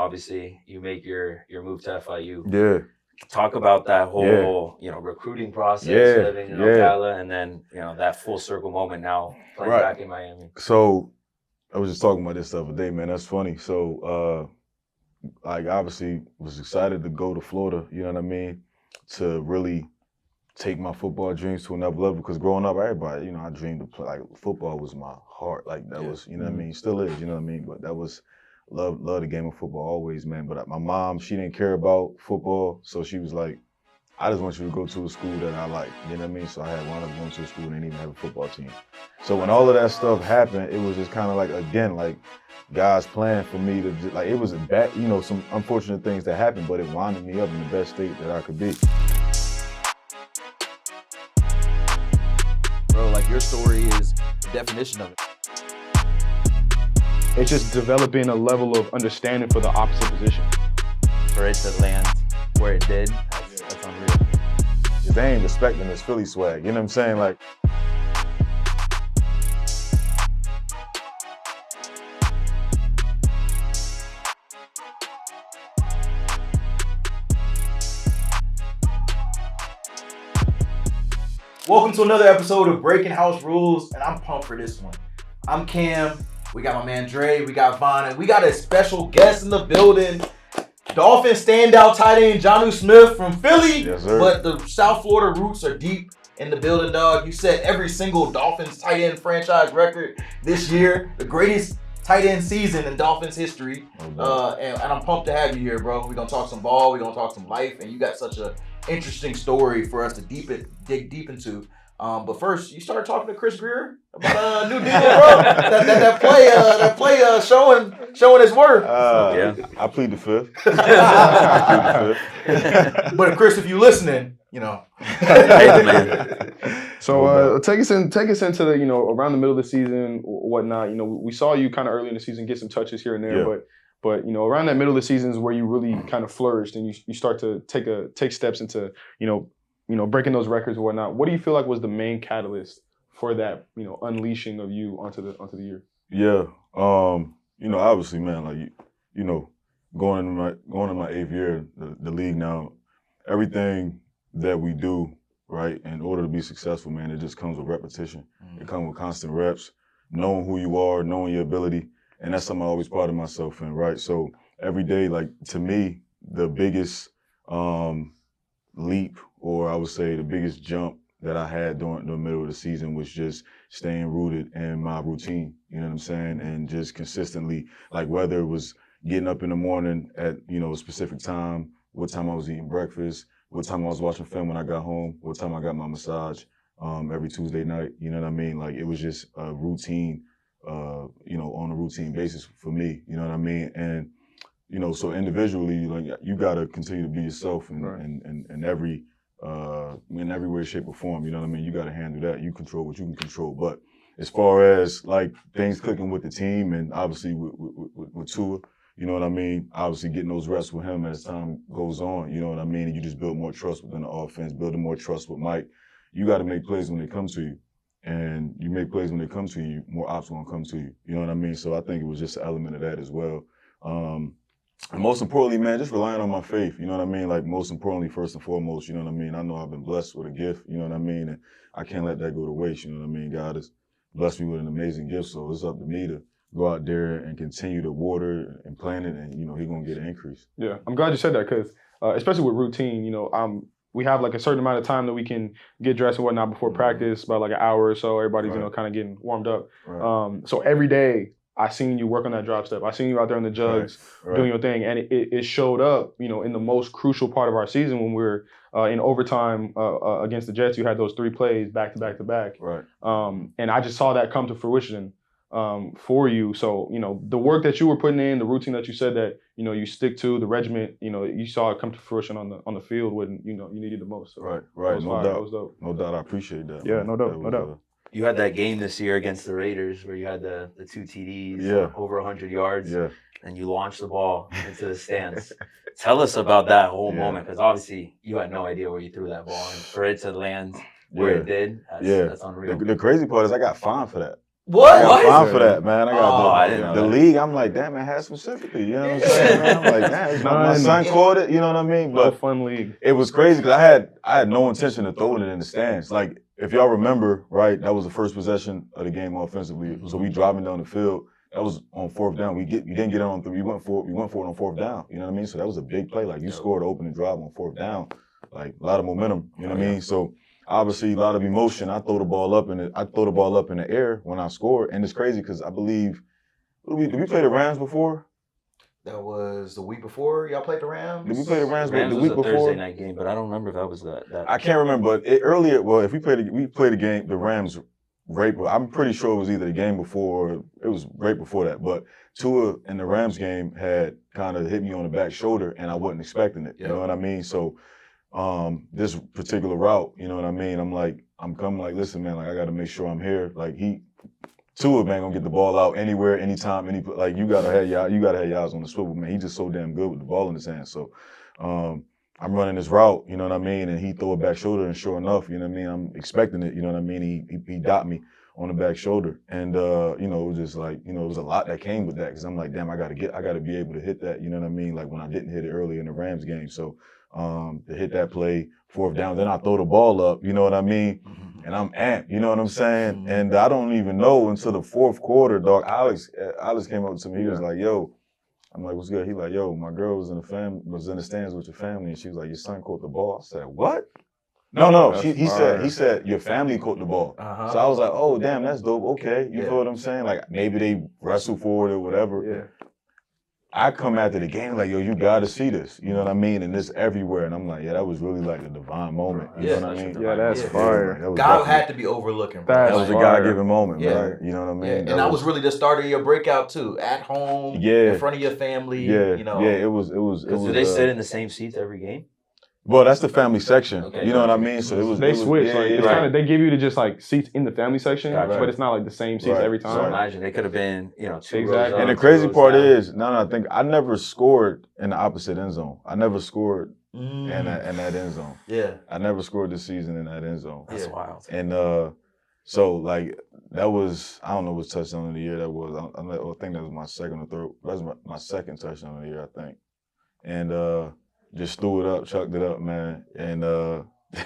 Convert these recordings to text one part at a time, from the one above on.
obviously you make your move to FIU. Yeah. Talk about that whole, recruiting process, living in Ocala, and then, that full circle moment now playing back in Miami. So I was just talking about this the other day, man. That's funny. So, obviously was excited to go to Florida, you know what I mean, to really take my football dreams to another level. Because growing up, everybody, I dreamed of play. Like, football was my heart. Like, that was, you know what I mean? Still is, you know what I mean? But that was, love the game of football always, man. But my mom, she didn't care about football. So she was like, I just want you to go to a school that I like, you know what I mean? So I had wound up going to a school and didn't even have a football team. So when all of that stuff happened, it was just kind of like, again, like, God's plan for me to just, like, it was a bad, some unfortunate things that happened, but it winded me up in the best state that I could be. Bro, like, your story is the definition of it. It's just developing a level of understanding for the opposite position. For it to land where it did, that's unreal. Because they ain't respecting this Philly swag, you know what I'm saying? Like, Welcome to another episode of Breakin House Rules, and I'm pumped for this one. I'm Cam, we got my man Dre, we got Vaughn, and we got a special guest in the building. Dolphins standout tight end Jonnu Smith from Philly, yes, sir. But the South Florida roots are deep in the building, dog. You set every single Dolphins tight end franchise record this year, the greatest tight end season in Dolphins history. And I'm pumped to have you here, bro. We're gonna talk some ball, we're gonna talk some life, and you got such a interesting story for us to dig deep into. But first, you started talking to Chris Greer about a new deal, bro. that play showing his worth. I plead the fifth. But Chris, if you listening, So take us into the around the middle of the season, whatnot. We saw you kind of early in the season get some touches here and there, but around that middle of the season is where you really kind of flourished and you start to take steps into breaking those records and whatnot. What do you feel like was the main catalyst for that unleashing of you onto the year? Yeah, obviously, man, like going in my 8th year, the league now, everything that we do, right, in order to be successful, man, it just comes with repetition. Mm-hmm. It comes with constant reps, knowing who you are, knowing your ability, and that's something I always prided myself in, right? So every day, like, to me, the biggest leap, or I would say the biggest jump that I had during the middle of the season was just staying rooted in my routine, you know what I'm saying? And just consistently, like, whether it was getting up in the morning at, a specific time, what time I was eating breakfast, what time I was watching film when I got home, what time I got my massage every Tuesday night, you know what I mean? Like, it was just a routine, on a routine basis for me, you know what I mean? And, so individually, like, you got to continue to be yourself in every way, shape, or form, you know what I mean? You got to handle that. You control what you can control. But as far as, like, things clicking with the team and obviously with Tua, you know what I mean? Obviously getting those reps with him as time goes on, you know what I mean? And you just build more trust within the offense, building more trust with Mike. You got to make plays when they come to you. And you make plays when they come to you, more ops will come to you. You know what I mean? So I think it was just an element of that as well. And most importantly, man, just relying on my faith, you know what I mean? Like, most importantly, first and foremost, you know what I mean? I know I've been blessed with a gift, you know what I mean? And I can't let that go to waste, you know what I mean? God has blessed me with an amazing gift, so it's up to me to go out there and continue to water and plant it, and, He's going to get an increase. Yeah, I'm glad you said that because, especially with routine, we have like a certain amount of time that we can get dressed and whatnot before practice, about like an hour or so. Everybody's, kind of getting warmed up. Right. So every day, I seen you work on that drop step. I seen you out there in the jugs doing your thing, and it showed up, in the most crucial part of our season when we were in overtime against the Jets. You had those 3 plays back to back to back, right? And I just saw that come to fruition for you. So the work that you were putting in, the routine that you said that you stick to, the regiment, you saw it come to fruition on the field when you needed the most. So right. No doubt. No doubt. I appreciate that. Yeah, man. no doubt. You had that game this year against the Raiders where you had the 2 TDs, over 100 yards, and you launched the ball into the stands. Tell us about that whole moment, because obviously you had no idea where you threw that ball, and for it to land where it did, that's unreal. The crazy part is I got fined for that. What? I got fined for that, man. I I got didn't know the that. league. I'm like, damn, man, have some sympathy. You know what I'm saying? Man? I'm like, damn, my son caught it. You know what I mean? No But fun league. it was crazy because I had no intention of throwing it in the stands. Like, if y'all remember, right, that was the first possession of the game offensively. So we driving down the field. That was on fourth down. You didn't get it on 3. We went for it on fourth down. You know what I mean? So that was a big play. Like, you scored an opening drive on fourth down. Like, a lot of momentum. You know what I mean? So obviously, a lot of emotion. I throw the ball up in the air when I score, and it's crazy because I believe did we play the Rams before? That was the week before y'all played the Rams. Did we play the Rams Rams the was week a before? Thursday night game, but I don't remember if that was that. I can't remember, but earlier. Well, if we played the game, the Rams right. I'm pretty sure it was either the game before or it was right before that. But Tua in the Rams game had kind of hit me on the back shoulder, and I wasn't expecting it. You know what I mean? So this particular route, you know what I mean? I'm coming like, listen, man, like I got to make sure I'm here. Like Tua, man, gonna get the ball out anywhere, anytime, like you gotta have your eyes on the swivel, man. He's just so damn good with the ball in his hand. So I'm running this route, you know what I mean, and he throw a back shoulder, and sure enough, you know what I mean, I'm expecting it, you know what I mean. He got me on the back shoulder, and you know, it was just like, you know, it was a lot that came with that because I'm like, damn, I gotta be able to hit that, you know what I mean, like when I didn't hit it early in the Rams game. So to hit that play, fourth down, then I throw the ball up, you know what I mean, and I'm amped, you know what I'm saying, and I don't even know until the fourth quarter, dog. Alex came up to me, he was like, yo. I'm like, what's good? He like, yo, my girl was in the stands with your family, and she was like, your son caught the ball. I said, what? No. He said your family caught the ball. So I was like, oh damn, that's dope. Okay, you feel what I'm saying? Like maybe they wrestle for it or whatever. Yeah. I come after the game like, yo, you gotta see this. You know what I mean? And it's everywhere. And I'm like, yeah, that was really like a divine moment. You know what I mean? Yeah, that's fire. That was God had to be overlooking. Bro. That was a God-given moment, man. You know what I mean? And that was really the start of your breakout too. At home, in front of your family. You know. Yeah, it was. Do they sit in the same seats every game? Well, that's the family section. Okay, you know what I mean? So they switch. Like it's kind of they give you the just like seats in the family section, Gotcha. but it's not like the same seats every time. So imagine they could have been, you know, two Exactly. rows up, and the two crazy rows part down. is, I think I never scored in the opposite end zone. I never scored in that end zone. Yeah. I never scored this season in that end zone. That's wild. And so like that was, I don't know which touchdown of the year that was. I think that was my second or third. That was my second touchdown of the year, I think. And just threw it up, chucked it up, man, and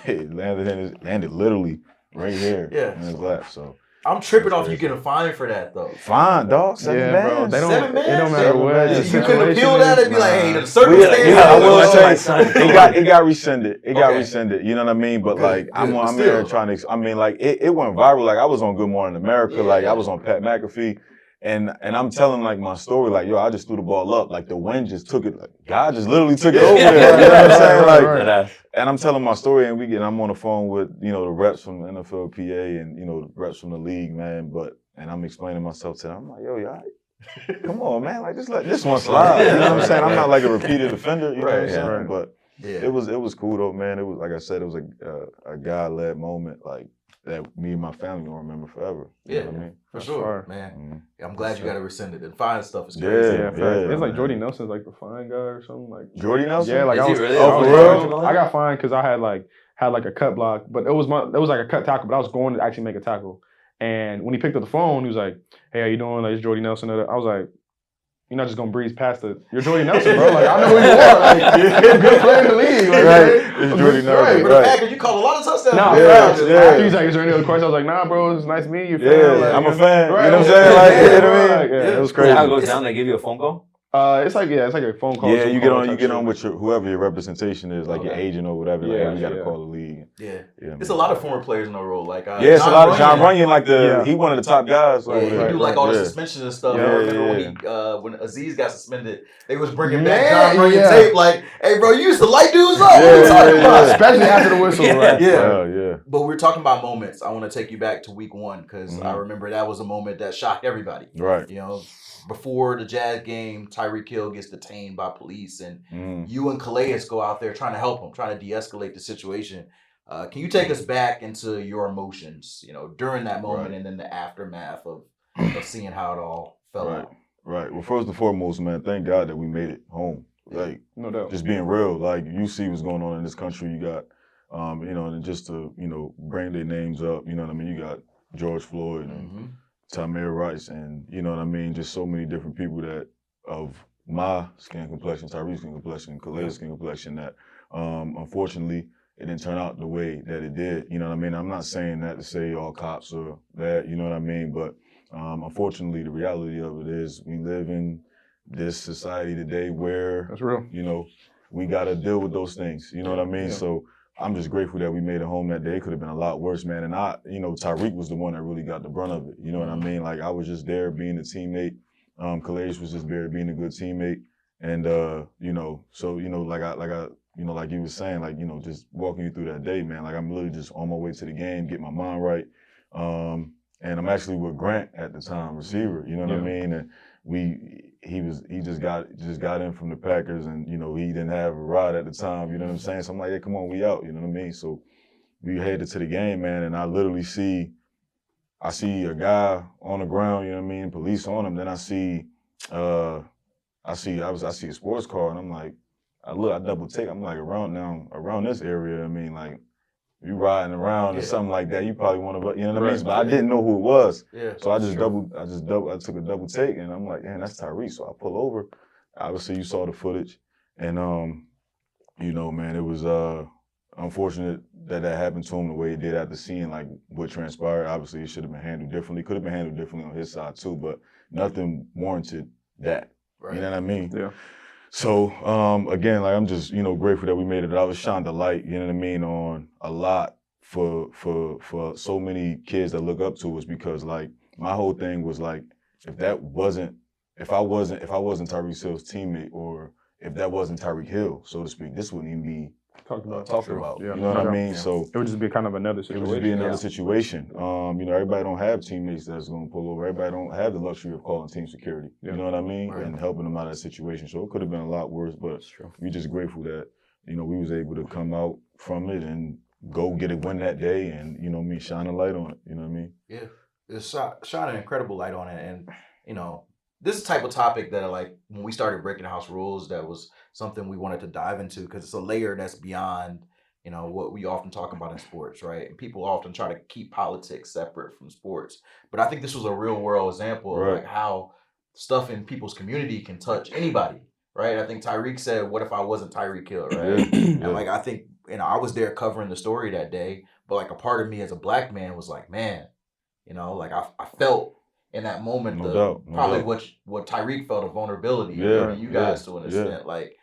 it landed literally right here in his lap. So I'm tripping off you getting fined for that though. Fine, dog. Bro. It don't matter what. You couldn't appeal that and be like, hey, the I circumstances. will say it got rescinded. It got rescinded. You know what I mean? But like I'm there trying to. I mean, like it went viral. Like I was on Good Morning America. Like I was on Pat McAfee. And I'm telling like my story, like, yo, I just threw the ball up. Like the wind just took it, like God just literally took it over there. You know what I'm saying? Like, and I'm telling my story, and I'm on the phone with, you know, the reps from the NFL PA and, you know, the reps from the league, man. And I'm explaining myself to them. I'm like, yo, y'all, come on, man. Like, just let this one slide. You know what I'm saying? I'm not like a repeated offender, you know what I'm saying? But it was cool though, man. It was, like I said, it was a God-led moment, like, that me and my family will remember forever. You know what I mean? For sure, man. I'm glad you got it rescinded. And fine stuff is crazy. It's like Jordy Nelson's like the fine guy or something. Like Jordy Nelson? Yeah, like is I was. Really? For real? I got fined because I had like a cut block, but it was like a cut tackle, but I was going to actually make a tackle. And when he picked up the phone, he was like, "Hey, how you doing? Like, it's Jordy Nelson." I was like, "You're not just gonna breeze past it. You're Jordy Nelson, bro. Like, I know who you are. Like, you're a good player in the league. Like, It's Jordy Nelson. But the fact that you called a lot of touchdowns. After he's like, "Is there any other questions?" I was like, "Nah, bro. It's nice meeting you." Like, I'm a fan. Right. You know what I'm saying? Like, you know what I mean? Yeah, it was crazy. How it goes down? They give you a phone call? It's like a phone call. Yeah, you get on with whoever your representation is, like your agent or whatever. Like, you got to call the league. Yeah. It's a lot of former players in the role. Like it's a lot of John Runyon, like he one of the top guys. He do like all the suspensions and stuff. I remember when Aziz got suspended, they was bringing back John Runyon tape. Like, hey, bro, you used to light dudes up. What are you talking about? Especially after the whistle. Yeah. But we're talking about moments. I want to take you back to week 1 because I remember that was a moment that shocked everybody. Right. You know. Before the Jazz game, Tyreek Hill gets detained by police, and you and Calais go out there trying to help him, trying to de-escalate the situation. Can you take us back into your emotions, you know, during that moment and then the aftermath of seeing how it all fell out? Right. Well, first and foremost, man, thank God that we made it home. Like, no doubt. Just being real. Like, you see what's going on in this country. You got, you know, and just to, you know, bring their names up. You know what I mean? You got George Floyd and Tamir Rice, and you know what I mean, just so many different people that of my skin complexion, Tyreek's skin complexion, Khaled's skin complexion, that unfortunately it didn't turn out the way that it did. You know what I mean? I'm not saying that to say all cops are bad, you know what I mean? But unfortunately, the reality of it is we live in this society today where, that's real. you know, we got to deal with those things. You know what I mean? Yeah. So I'm just grateful that we made it home that day. It could have been a lot worse, man. And Tyreek was the one that really got the brunt of it. You know what I mean? Like, I was just there being a teammate. Khaled was just there being a good teammate. And, like you were saying, like, just walking you through that day, man, like, I'm literally just on my way to the game, get my mind right. And I'm actually with Grant at the time, receiver, you know what I mean? And he just got in from the Packers, and, he didn't have a ride at the time, you know what I'm saying? So I'm like, hey, come on, we out, you know what I mean? So we headed to the game, man, and I literally see a guy on the ground, you know what I mean, police on him, then I see a sports car, and I'm like, I double take, I'm like, around this area, I mean, like, you riding around or something like that, you probably want to, you know what I mean? But I didn't know who it was. Yeah. So I took a double take, and I'm like, man, that's Tyreek. So I pull over. Obviously, you saw the footage. And, man, it was unfortunate that happened to him the way it did after seeing, like, what transpired. Obviously, it should have been handled differently. Could have been handled differently on his side, too, but nothing warranted that. Right. You know what I mean? Yeah. So, again, like, I'm just, grateful that we made it. I was shined a light, you know what I mean, on a lot for so many kids that look up to us, because, like, my whole thing was, like, if I wasn't Tyreek Hill's teammate, or if that wasn't Tyreek Hill, so to speak, this wouldn't even be talked about. Yeah, you know what I mean? Yeah. So it would just be kind of another situation. It would just be another situation. Everybody don't have teammates that's going to pull over. Everybody don't have the luxury of calling team security. Yeah. You know what I mean? Right. And helping them out of that situation. So it could have been a lot worse, but we're just grateful that, we was able to come out from it and go get a win that day, and, shine a light on it. You know what I mean? Yeah. It's shine an incredible light on it. And, this is the type of topic that, like, when we started Breakin House Rules, that was something we wanted to dive into, because it's a layer that's beyond, what we often talk about in sports, right? And people often try to keep politics separate from sports. But I think this was a real world example of, like, how stuff in people's community can touch anybody, right? I think Tyreek said, what if I wasn't Tyreek Hill, right? And, like, I think, I was there covering the story that day, but, like, a part of me as a black man was like, man, like, I felt in that moment, probably what Tyreek felt, of vulnerability. You guys, to an extent. Like,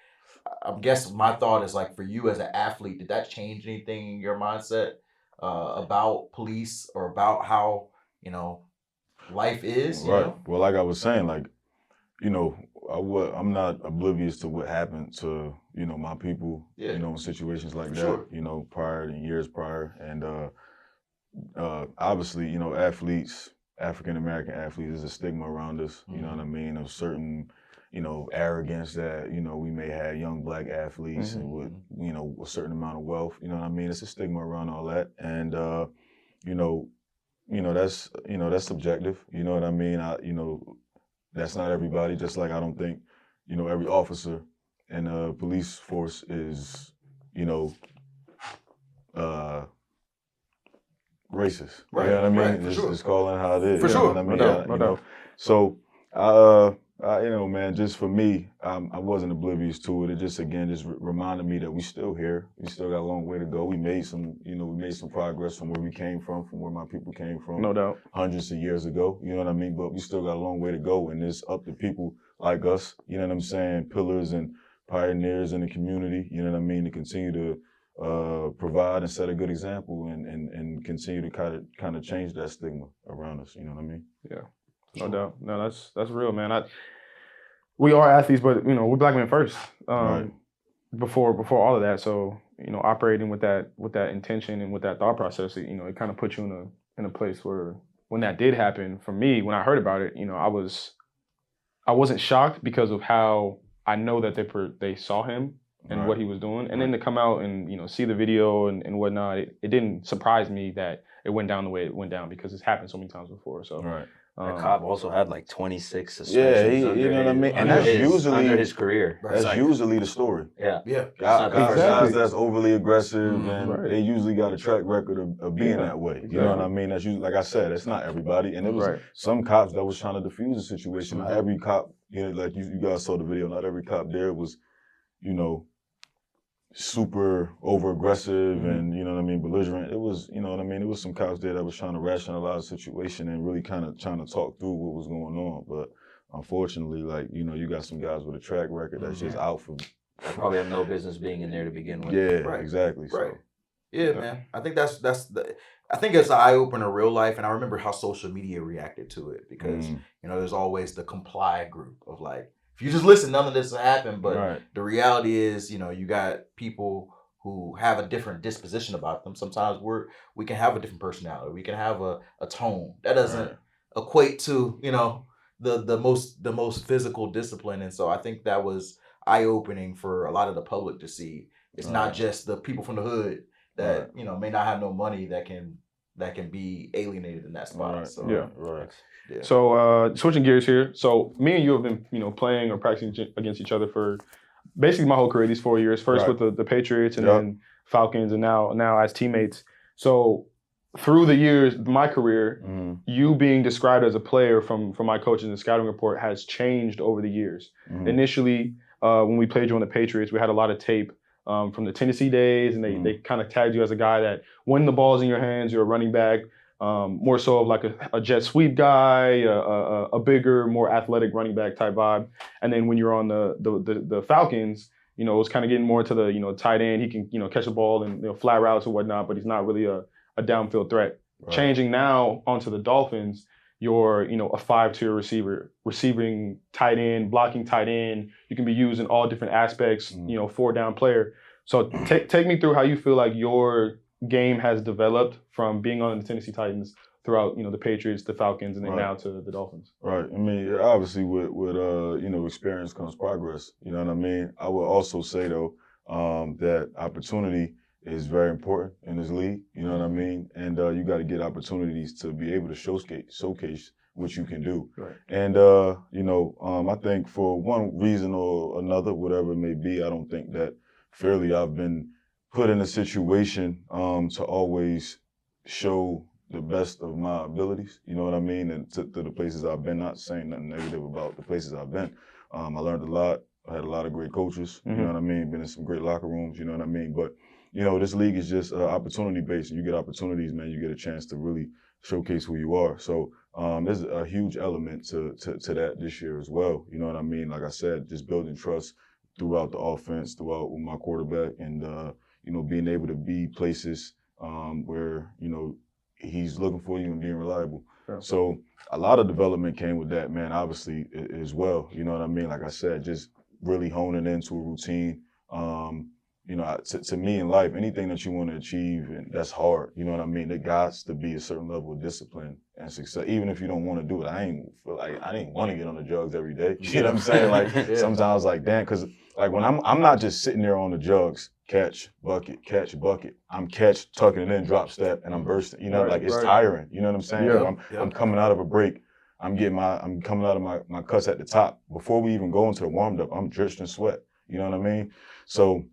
I guess my thought is, like, for you as an athlete, did that change anything in your mindset about police, or about how, life is? Right. Well, like I was saying, like, I'm not oblivious to what happened to, my people, in situations like that, prior, in years prior. And obviously, athletes, African-American athletes, there's a stigma around us, you know what I mean, of certain, arrogance that, we may have young black athletes and with, a certain amount of wealth, you know what I mean? It's a stigma around all that. And, that's subjective, you know what I mean? That's not everybody, just like I don't think, every officer in a police force is, racist. Right. You know what I mean? Right, Just calling it how it is. For sure. You know what I mean? No doubt. So, man, just for me, I wasn't oblivious to it. It just reminded me that we still here. We still got a long way to go. We made some progress from where we came from where my people came from. No doubt. Hundreds of years ago. You know what I mean? But we still got a long way to go, and it's up to people like us, you know what I'm saying, pillars and pioneers in the community, you know what I mean, to continue to provide and set a good example, and continue to kind of change that stigma around us. You know what I mean? Yeah, no doubt. No, that's real, man. We are athletes, but we're black men first. Right. Before all of that, so operating with that intention and with that thought process, it kind of puts you in a place where, when that did happen, for me, when I heard about it, I wasn't shocked because of how I know that they saw him and what he was doing. And then to come out and, see the video and whatnot, it didn't surprise me that it went down the way it went down, because it's happened so many times before. So, Cobb also had like 26 suspensions. Yeah, you know what I mean? And under that's usually under his career. That's usually the story. Yeah. Guys that's overly aggressive, and Right. they usually got a track record of being that way. Exactly. You know what I mean? That's usually, like I said, it's not everybody. And it was some cops that was trying to defuse the situation. Not every cop, like you guys saw the video, not every cop there was, super over aggressive and belligerent. It was, it was some cops there that was trying to rationalize the situation and really kind of trying to talk through what was going on. But unfortunately, you got some guys with a track record that's just out for. They probably have no business being in there to begin with. Yeah, exactly. Right. So. Yeah, man. I think I think it's an eye opener real life, and I remember how social media reacted to it because there's always the comply group of like, if you just listen, none of this will happen. But the reality is, you got people who have a different disposition about them. Sometimes we can have a different personality. We can have a tone that doesn't equate to the most physical discipline. And so I think that was eye opening for a lot of the public to see. It's not just the people from the hood that may not have no money that can be alienated in that spot. So Yeah. So switching gears here. So me and you have been, playing or practicing against each other for basically my whole career, these 4 years. First with the Patriots and then Falcons, and now as teammates. So through the years, my career, you being described as a player from my coaches and scouting report has changed over the years. Initially, when we played you on the Patriots, we had a lot of tape from the Tennessee days, and they kind of tagged you as a guy that when the ball's in your hands, you're a running back. More so of like a jet sweep guy, a bigger, more athletic running back type vibe. And then when you're on the Falcons, it was kind of getting more to the tight end. He can catch the ball and fly routes or whatnot, but he's not really a downfield threat. Right. Changing now onto the Dolphins, you're a 5-tier receiver, receiving tight end, blocking tight end. You can be used in all different aspects. 4-down player. So take me through how you feel like your game has developed from being on the Tennessee Titans throughout, the Patriots, the Falcons, and then now to the Dolphins. Right. I mean, obviously with experience comes progress. You know what I mean? I would also say though, that opportunity is very important in this league. You know what I mean? And you got to get opportunities to be able to showcase what you can do. Right. And I think for one reason or another, whatever it may be, I don't think that fairly I've been put in a situation to always show the best of my abilities, you know what I mean, and to the places I've been, not saying nothing negative about the places I've been. I learned a lot. I had a lot of great coaches, you know what I mean, been in some great locker rooms, you know what I mean, but, this league is just opportunity-based. You get opportunities, man, you get a chance to really showcase who you are. So there's a huge element to that this year as well, you know what I mean? Like I said, just building trust throughout the offense, throughout with my quarterback, and being able to be places where, he's looking for you and being reliable. Yeah. So a lot of development came with that, man, obviously, as well. You know what I mean? Like I said, just really honing into a routine. To me in life, anything that you want to achieve, and that's hard. You know what I mean? There has to be a certain level of discipline and success. Even if you don't want to do it, I didn't want to get on the drugs every day. You know what I'm saying? Like sometimes, damn, because when I'm not just sitting there on the jugs, catch, bucket. I'm tucking it in, drop step, and I'm bursting. It's tiring. You know what I'm saying? Yeah. I'm coming out of a break. I'm coming out of my cuts at the top. Before we even go into the warm up, I'm drenched in sweat. You know what I mean? So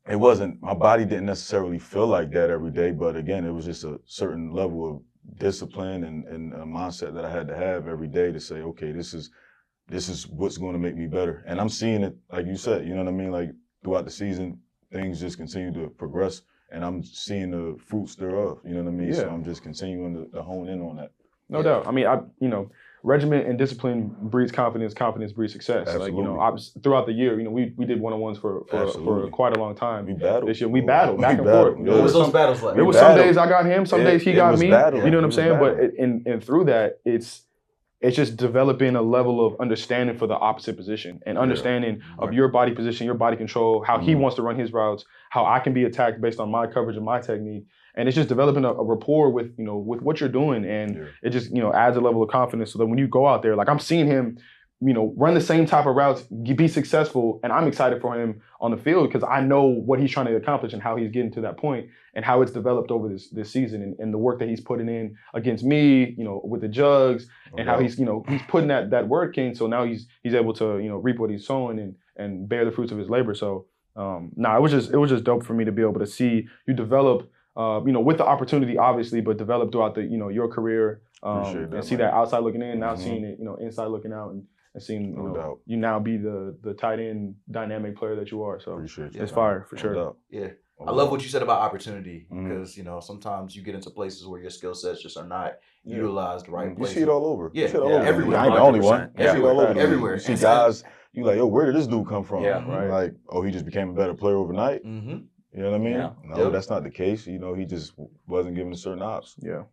it wasn't, my body didn't necessarily feel like that every day, but again, it was just a certain level of discipline and a mindset that I had to have every day to say, okay, this is what's going to make me better. And I'm seeing it, like you said, you know what I mean? Like throughout the season, things just continue to progress, and I'm seeing the fruits thereof, you know what I mean? Yeah. So I'm just continuing to hone in on that. No doubt. I mean, regiment and discipline breeds confidence. Confidence breeds success. Absolutely. Throughout the year, we did one-on-ones for quite a long time. We battled. This year, we battled back and forth. What was those battles like? There was some days I got him, some days he got me. Battle. You know what I'm saying? But and through that, it's just developing a level of understanding for the opposite position and understanding of your body position, your body control, how he wants to run his routes, how I can be attacked based on my coverage and my technique. And it's just developing a rapport with what you're doing, and it just adds a level of confidence so that when you go out there, like I'm seeing him run the same type of routes, be successful, and I'm excited for him on the field because I know what he's trying to accomplish and how he's getting to that point and how it's developed over this season and the work that he's putting in against me, with the jugs and how he's putting that work in. So now he's able to reap what he's sowing and bear the fruits of his labor. So it was just dope for me to be able to see you develop, with the opportunity obviously, but develop throughout the your career and see that outside looking in. Now seeing it inside looking out and seeing you now be the tight end dynamic player that you are. So it's fire for sure. Yeah. I love what you said about opportunity because sometimes you get into places where your skill sets just are not utilized the right places. You see it all over. Yeah, everywhere. I ain't the only one. You see it all over. Everywhere. You see guys, you like, yo, where did this dude come from? Yeah, right. Like, oh, he just became a better player overnight. Mm-hmm. You know what I mean? Yeah. No, that's not the case. He just wasn't given a certain ops. Yeah,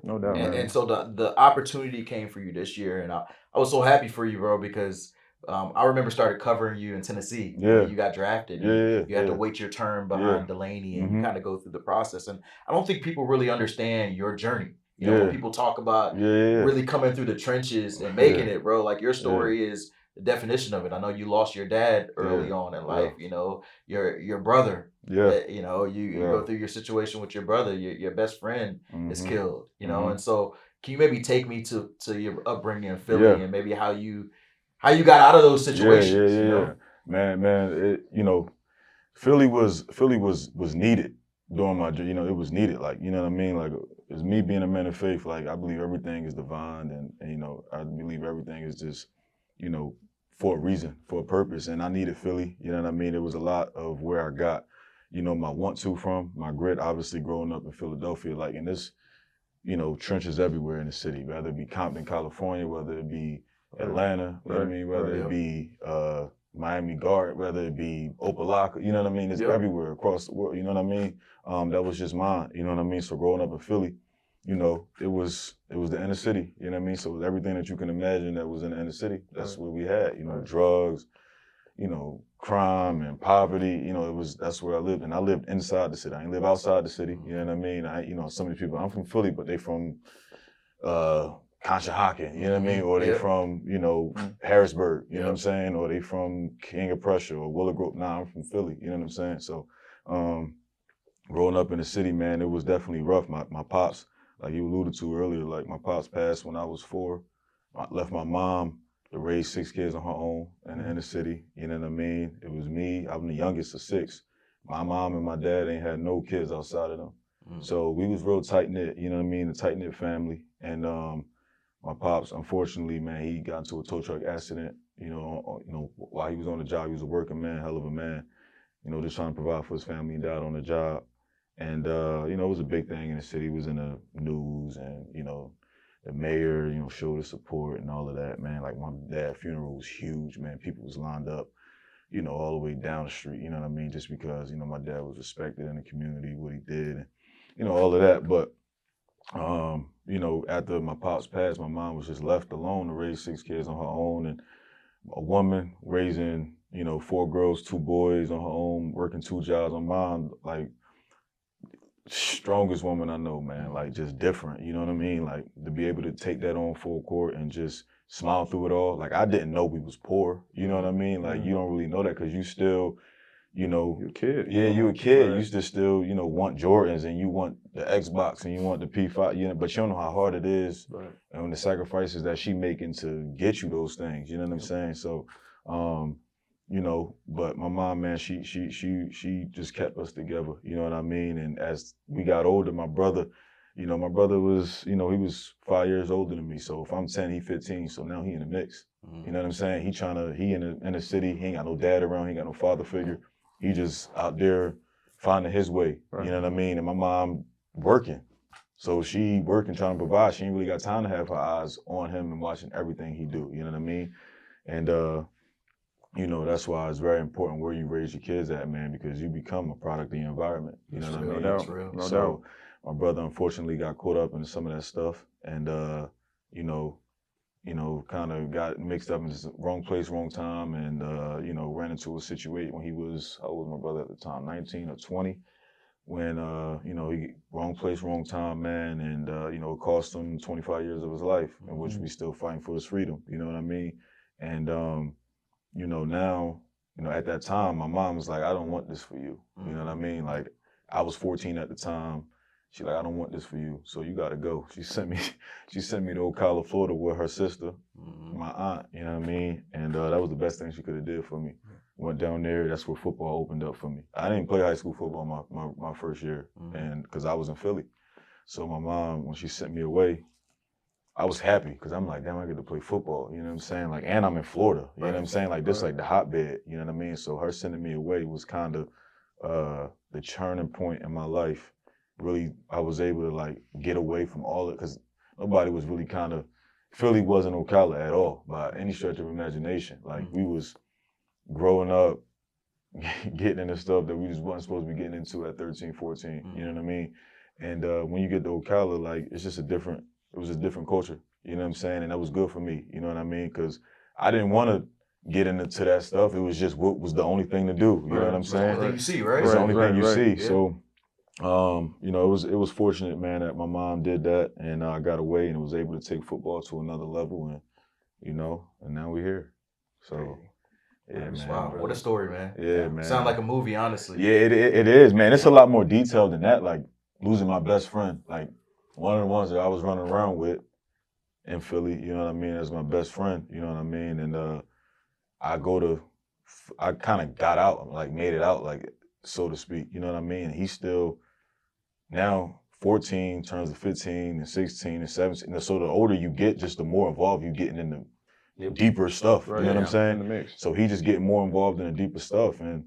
no doubt. And so the opportunity came for you this year, and I was so happy for you, bro, because I remember started covering you in Tennessee. Yeah, you got drafted. You had to wait your turn behind Delaney, and you kind of go through the process. And I don't think people really understand your journey. When people talk about really coming through the trenches and making it, bro, like your story is the definition of it. I know you lost your dad early on in life. Your brother. You go through your situation with your brother. Your best friend is killed. And so can you maybe take me to your upbringing in Philly and maybe how you got out of those situations? Man. Philly was needed during my, it was needed. Like, you know what I mean? Like, it's me being a man of faith. Like, I believe everything is divine, and I believe everything is just, for a reason, for a purpose. And I needed Philly. You know what I mean? It was a lot of where I got, my want-to from, my grit, obviously growing up in Philadelphia. Like, and this, trenches everywhere in the city, whether it be Compton, California, whether it be Atlanta, you know what I mean? Whether it be Miami Guard, whether it be Ocala, you know what I mean? It's everywhere across the world, you know what I mean? That was just mine, you know what I mean? So growing up in Philly, it was the inner city, you know what I mean? So it was everything that you can imagine that was in the inner city. That's what we had, drugs, crime and poverty, that's where I lived. And I lived inside the city. I didn't live outside the city, you know what I mean? Some of these people, I'm from Philly, but they from Conshohocken, you know what I mean? Or they from, Harrisburg, you know what I'm saying? Or they from King of Prussia or Willow Grove. Nah, I'm from Philly, you know what I'm saying? So growing up in the city, man, it was definitely rough. My pops, like you alluded to earlier, like my pops passed when I was 4. I left my mom to raise 6 kids on her own in the inner city, you know what I mean? It was me, I'm the youngest of 6. My mom and my dad ain't had no kids outside of them. So we was real tight-knit, you know what I mean? A tight-knit family. And my pops, unfortunately, man, he got into a tow truck accident, while he was on the job. He was a working man, hell of a man, just trying to provide for his family, and died on the job. And, it was a big thing in the city. It was in the news, and, the mayor, showed his support and all of that, man. Like, my dad's funeral was huge, man. People was lined up, all the way down the street, you know what I mean? Just because, my dad was respected in the community, what he did, and, all of that. But, after my pops passed, my mom was just left alone to raise 6 kids on her own, and a woman raising, 4 girls, 2 boys on her own, working 2 jobs. My mom, like, strongest woman I know, man, like just different, you know what I mean? Like to be able to take that on full court and just smile through it all. Like I didn't know we was poor, you know what I mean? Like you don't really know that because you still, you're a kid. Yeah, you're a kid. Right. You still, want Jordans and you want the Xbox and you want the P5, but you don't know how hard it is and the sacrifices that she making to get you those things, you know what I'm saying? So, but my mom, man, she just kept us together, you know what I mean? And as we got older, my brother was, he was 5 years older than me. So if I'm 10, he 15, so now he in the mix. You know what I'm saying? He in the city, he ain't got no dad around, he ain't got no father figure. He just out there finding his way, you know what I mean? And my mom working. So she working, trying to provide. She ain't really got time to have her eyes on him and watching everything he do, you know what I mean? And, that's why it's very important where you raise your kids at, man, because you become a product of your environment. You know what I mean? No doubt. No doubt. My brother unfortunately got caught up in some of that stuff and, kind of got mixed up in the wrong place, wrong time, and, ran into a situation when he was, how old was my brother at the time, 19 or 20, when, he wrong place, wrong time, man, and, it cost him 25 years of his life, in which we still fighting for his freedom, you know what I mean? And, now, at that time, my mom was like, I don't want this for you. You know what I mean? Like, I was 14 at the time. She's like, I don't want this for you, so you got to go. She sent me to Ocala, Florida with her sister, my aunt, you know what I mean? And that was the best thing she could have did for me. Went down there, that's where football opened up for me. I didn't play high school football my first year, and because I was in Philly. So my mom, when she sent me away, I was happy because I'm like, damn, I get to play football, you know what I'm saying? Like, and I'm in Florida, you know what I'm saying? Like, this like the hotbed, you know what I mean? So her sending me away was kind of the turning point in my life. Really, I was able to like get away from all it, because nobody was really Philly wasn't Ocala at all by any stretch of imagination. Like, we was growing up, getting into stuff that we just wasn't supposed to be getting into at 13, 14, you know what I mean? And when you get to Ocala, like, it's just it was a different culture, you know what I'm saying? And that was good for me, you know what I mean? Because I didn't want to get into that stuff. It was just what was the only thing to do, you know what I'm saying? It's the only thing you see, right? It's the only thing you see. Yeah. So, it was fortunate, man, that my mom did that, and I got away and was able to take football to another level, and, and now we're here. So, yeah, man. Wow, brother. what a story, man. Yeah, man. Sound like a movie, honestly. Yeah, it is, man. It's a lot more detailed than that. Like, losing my best friend, like, one of the ones that I was running around with in Philly, you know what I mean, as my best friend, you know what I mean? And I kind of got out, like, made it out, like, so to speak, you know what I mean? He's still now 14, turns to 15 and 16 and 17. And so the older you get, just the more involved you getting in the deeper stuff, you know what I'm saying? In the mix. So he just getting more involved in the deeper stuff. And,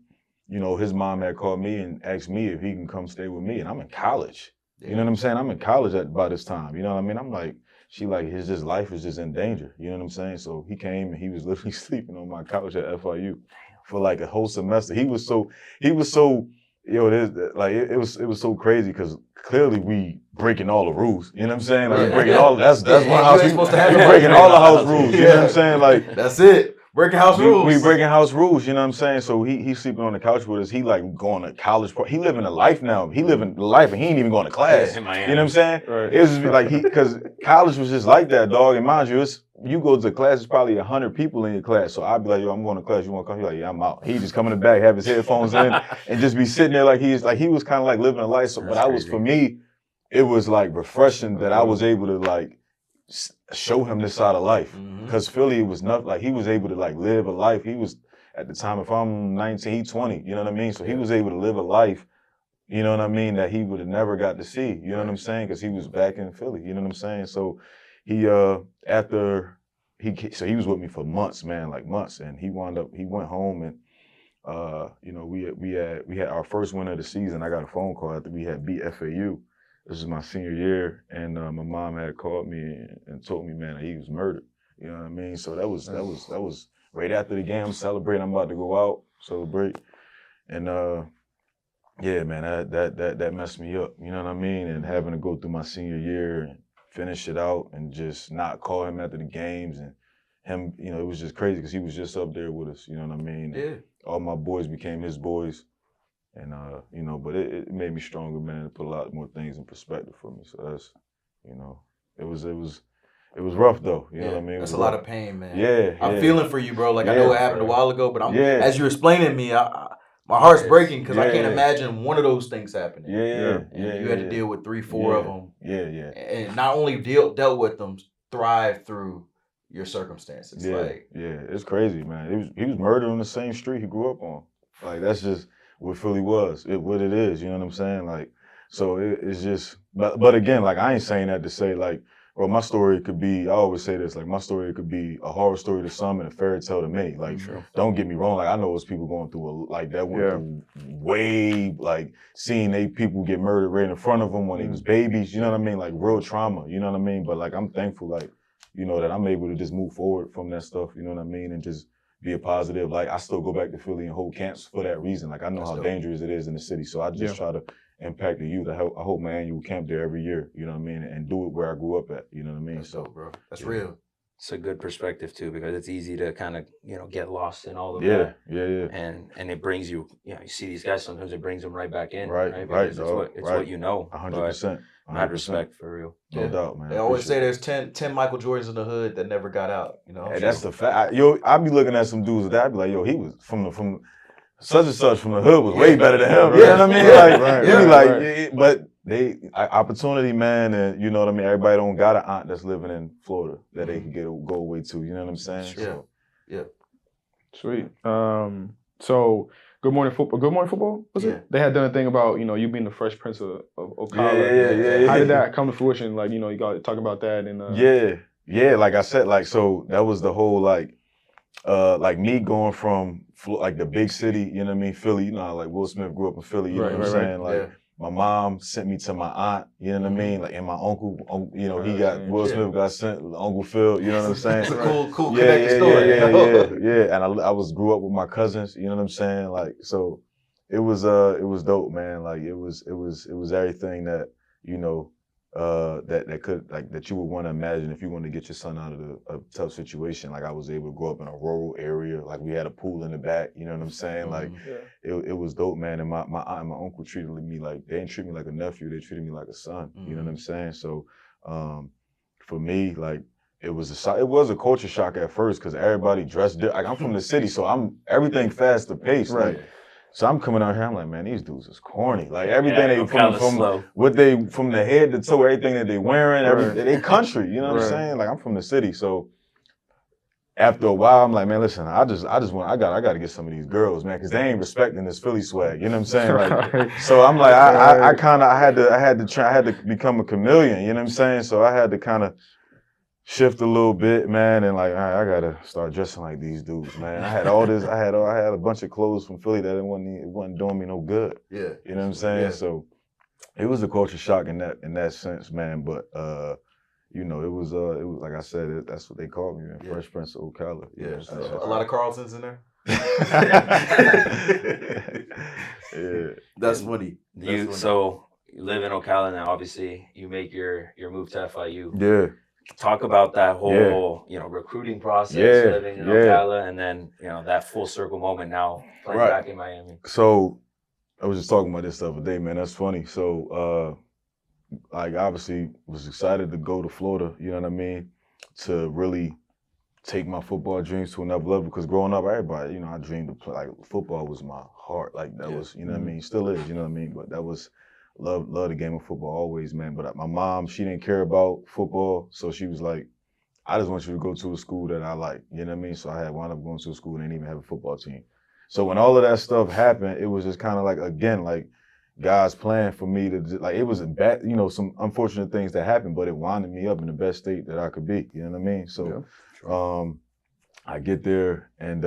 his mom had called me and asked me if he can come stay with me. And I'm in college. You know what I'm saying? I'm in college by this time. You know what I mean? I'm like, his life is just in danger. You know what I'm saying? So he came and he was literally sleeping on my couch at FIU for like a whole semester. He was so, it was so crazy because clearly we breaking all the rules. You know what I'm saying? Like, we're breaking all, that's one house. We're breaking all the house rules. You know what I'm saying? Like, that's it. Breaking house rules. We breaking house rules, you know what I'm saying? So he's sleeping on the couch with us. He like going to college. He living a life now. He living the life and he ain't even going to class. You know what I'm saying? Right. It was just like because college was just like that, dog. And mind you, you go to class, there's probably 100 people in your class. So I'd be like, yo, I'm going to class. You want to come? He's like, yeah, I'm out. He just come in the back, have his headphones in, and just be sitting there like he was kind of like living a life. So, but for me, it was like refreshing that I was able to like show him this side of life. Because Philly was not like he was able to like live a life. He was at the time, if I'm 19, he's 20, you know what I mean? So he was able to live a life, you know what I mean, that he would have never got to see, you know what I'm saying? Because he was back in Philly, you know what I'm saying? So he, so he was with me for months, man, like months. And he went home and, we had our first win of the season. I got a phone call after we had beat FAU. This is my senior year, and my mom had called me and told me, man, that he was murdered. You know what I mean? So that was right after the game. I'm celebrating. I'm about to go out, celebrate, and yeah, man, that messed me up. You know what I mean? And having to go through my senior year and finish it out, and just not call him after the games, and him, it was just crazy because he was just up there with us. You know what I mean? Yeah. All my boys became his boys. And, but it made me stronger, man, to put a lot more things in perspective for me. So that's, it was rough though. You know what I mean? That's a lot of pain, man. Yeah. I'm feeling for you, bro. Like, I know it happened a while ago, but as you're explaining to me, my heart's breaking because I can't imagine one of those things happening. You had to deal with 3-4 of them. Yeah. And not only dealt with them, thrive through your circumstances. It's crazy, man. He was murdered on the same street he grew up on. Like, that's just what Philly was, what it is, you know what I'm saying? Like, so it's just, but again, like, I ain't saying that to say, like, well, my story could be, I always say this, like, my story could be a horror story to some and a fairy tale to me. Like, don't get me wrong, like, I know it's people going through, through way, like, seeing people get murdered right in front of them when they was babies, you know what I mean? Like, real trauma, you know what I mean? But, like, I'm thankful, like, that I'm able to just move forward from that stuff, you know what I mean? And just be a positive. Like, I still go back to Philly and hold camps for that reason. Like, I know how dangerous it is in the city. So I just try to impact the youth. I hold my annual camp there every year, you know what I mean? And do it where I grew up at, you know what I mean? That's dope, bro. That's real. It's a good perspective too, because it's easy to kind of get lost in all of Yeah, that. yeah. And it brings you, you see these guys, sometimes it brings them right back in, Right, Because dog. it's what you know. 100%. Mad respect for real. No doubt, man. They always say there's 10 Michael Jordans in the hood that never got out. Hey, that's the fact. I be looking at some dudes that I be like, yo, he was from such and such from the hood was way better than him. You know what I mean? But opportunity, man, and you know what I mean. Everybody don't got an aunt that's living in Florida that they can go away to. You know what I'm saying? Sure. Yeah. Sweet. So Good Morning Football was it? They had done a thing about you being the Fresh Prince of Ocala. Yeah. How did that come to fruition? Like you got to talk about that and. Yeah. Like I said, like so that was the whole like me going from like the big city, you know what I mean, Philly. You know how like Will Smith grew up in Philly. You know what I'm saying? Like my mom sent me to my aunt. You know what I mean? Like and my uncle, he got Will Smith got sent to Uncle Phil. You know what I'm saying? It's a cool connected story. Yeah. And I grew up with my cousins. You know what I'm saying? Like so, it was dope, man. Like it was everything that that could that you would want to imagine if you want to get your son out of a tough situation. Like I was able to grow up in a rural area. Like we had a pool in the back. You know what I'm saying? Like it was dope, man. And my aunt and my uncle treated me like they didn't treat me like a nephew. They treated me like a son. You know what I'm saying? So for me, like it was a culture shock at first because everybody dressed different. Like I'm from the city, so everything faster paced. Right. Like, so I'm coming out here, I'm like, man, these dudes is corny. Like everything they from the head to toe, everything that they wearing, they country, you know what I'm saying? Like I'm from the city, so after a while, I'm like, man, listen, I gotta get some of these girls, man, because they ain't respecting this Philly swag, you know what I'm saying? Like, so I'm like, I had to become a chameleon, you know what I'm saying? So I had to kind of shift a little bit, man, and like, all right, I gotta start dressing like these dudes, man. I had a bunch of clothes from Philly that it wasn't doing me no good. Yeah. You know what I'm saying? Yeah. So it was a culture shock in that sense, man. But it was like I said, that's what they called me, man. Fresh Prince of Ocala. Yeah. A lot of Carltons in there. Yeah. That's funny. So you live in Ocala now. Obviously, you make your move to FIU. Yeah. Talk about that whole, recruiting process, living in Ocala, and then, that full circle moment now playing back in Miami. So I was just talking about this the other day, man. That's funny. So, obviously was excited to go to Florida, you know what I mean, to really take my football dreams to another level. Because growing up, everybody, I dreamed of play. Like football was my heart. Like that was, you know what I mean, still is, you know what I mean. But that was. Love the game of football always, man. But my mom, she didn't care about football, so she was like, I just want you to go to a school that I like, you know what I mean? So I had wound up going to a school and didn't even have a football team. So when all of that stuff happened, it was just kind of like, again, like God's plan for me to, like, it was a bad, some unfortunate things that happened, but it winded me up in the best state that I could be, you know what I mean? So I get there and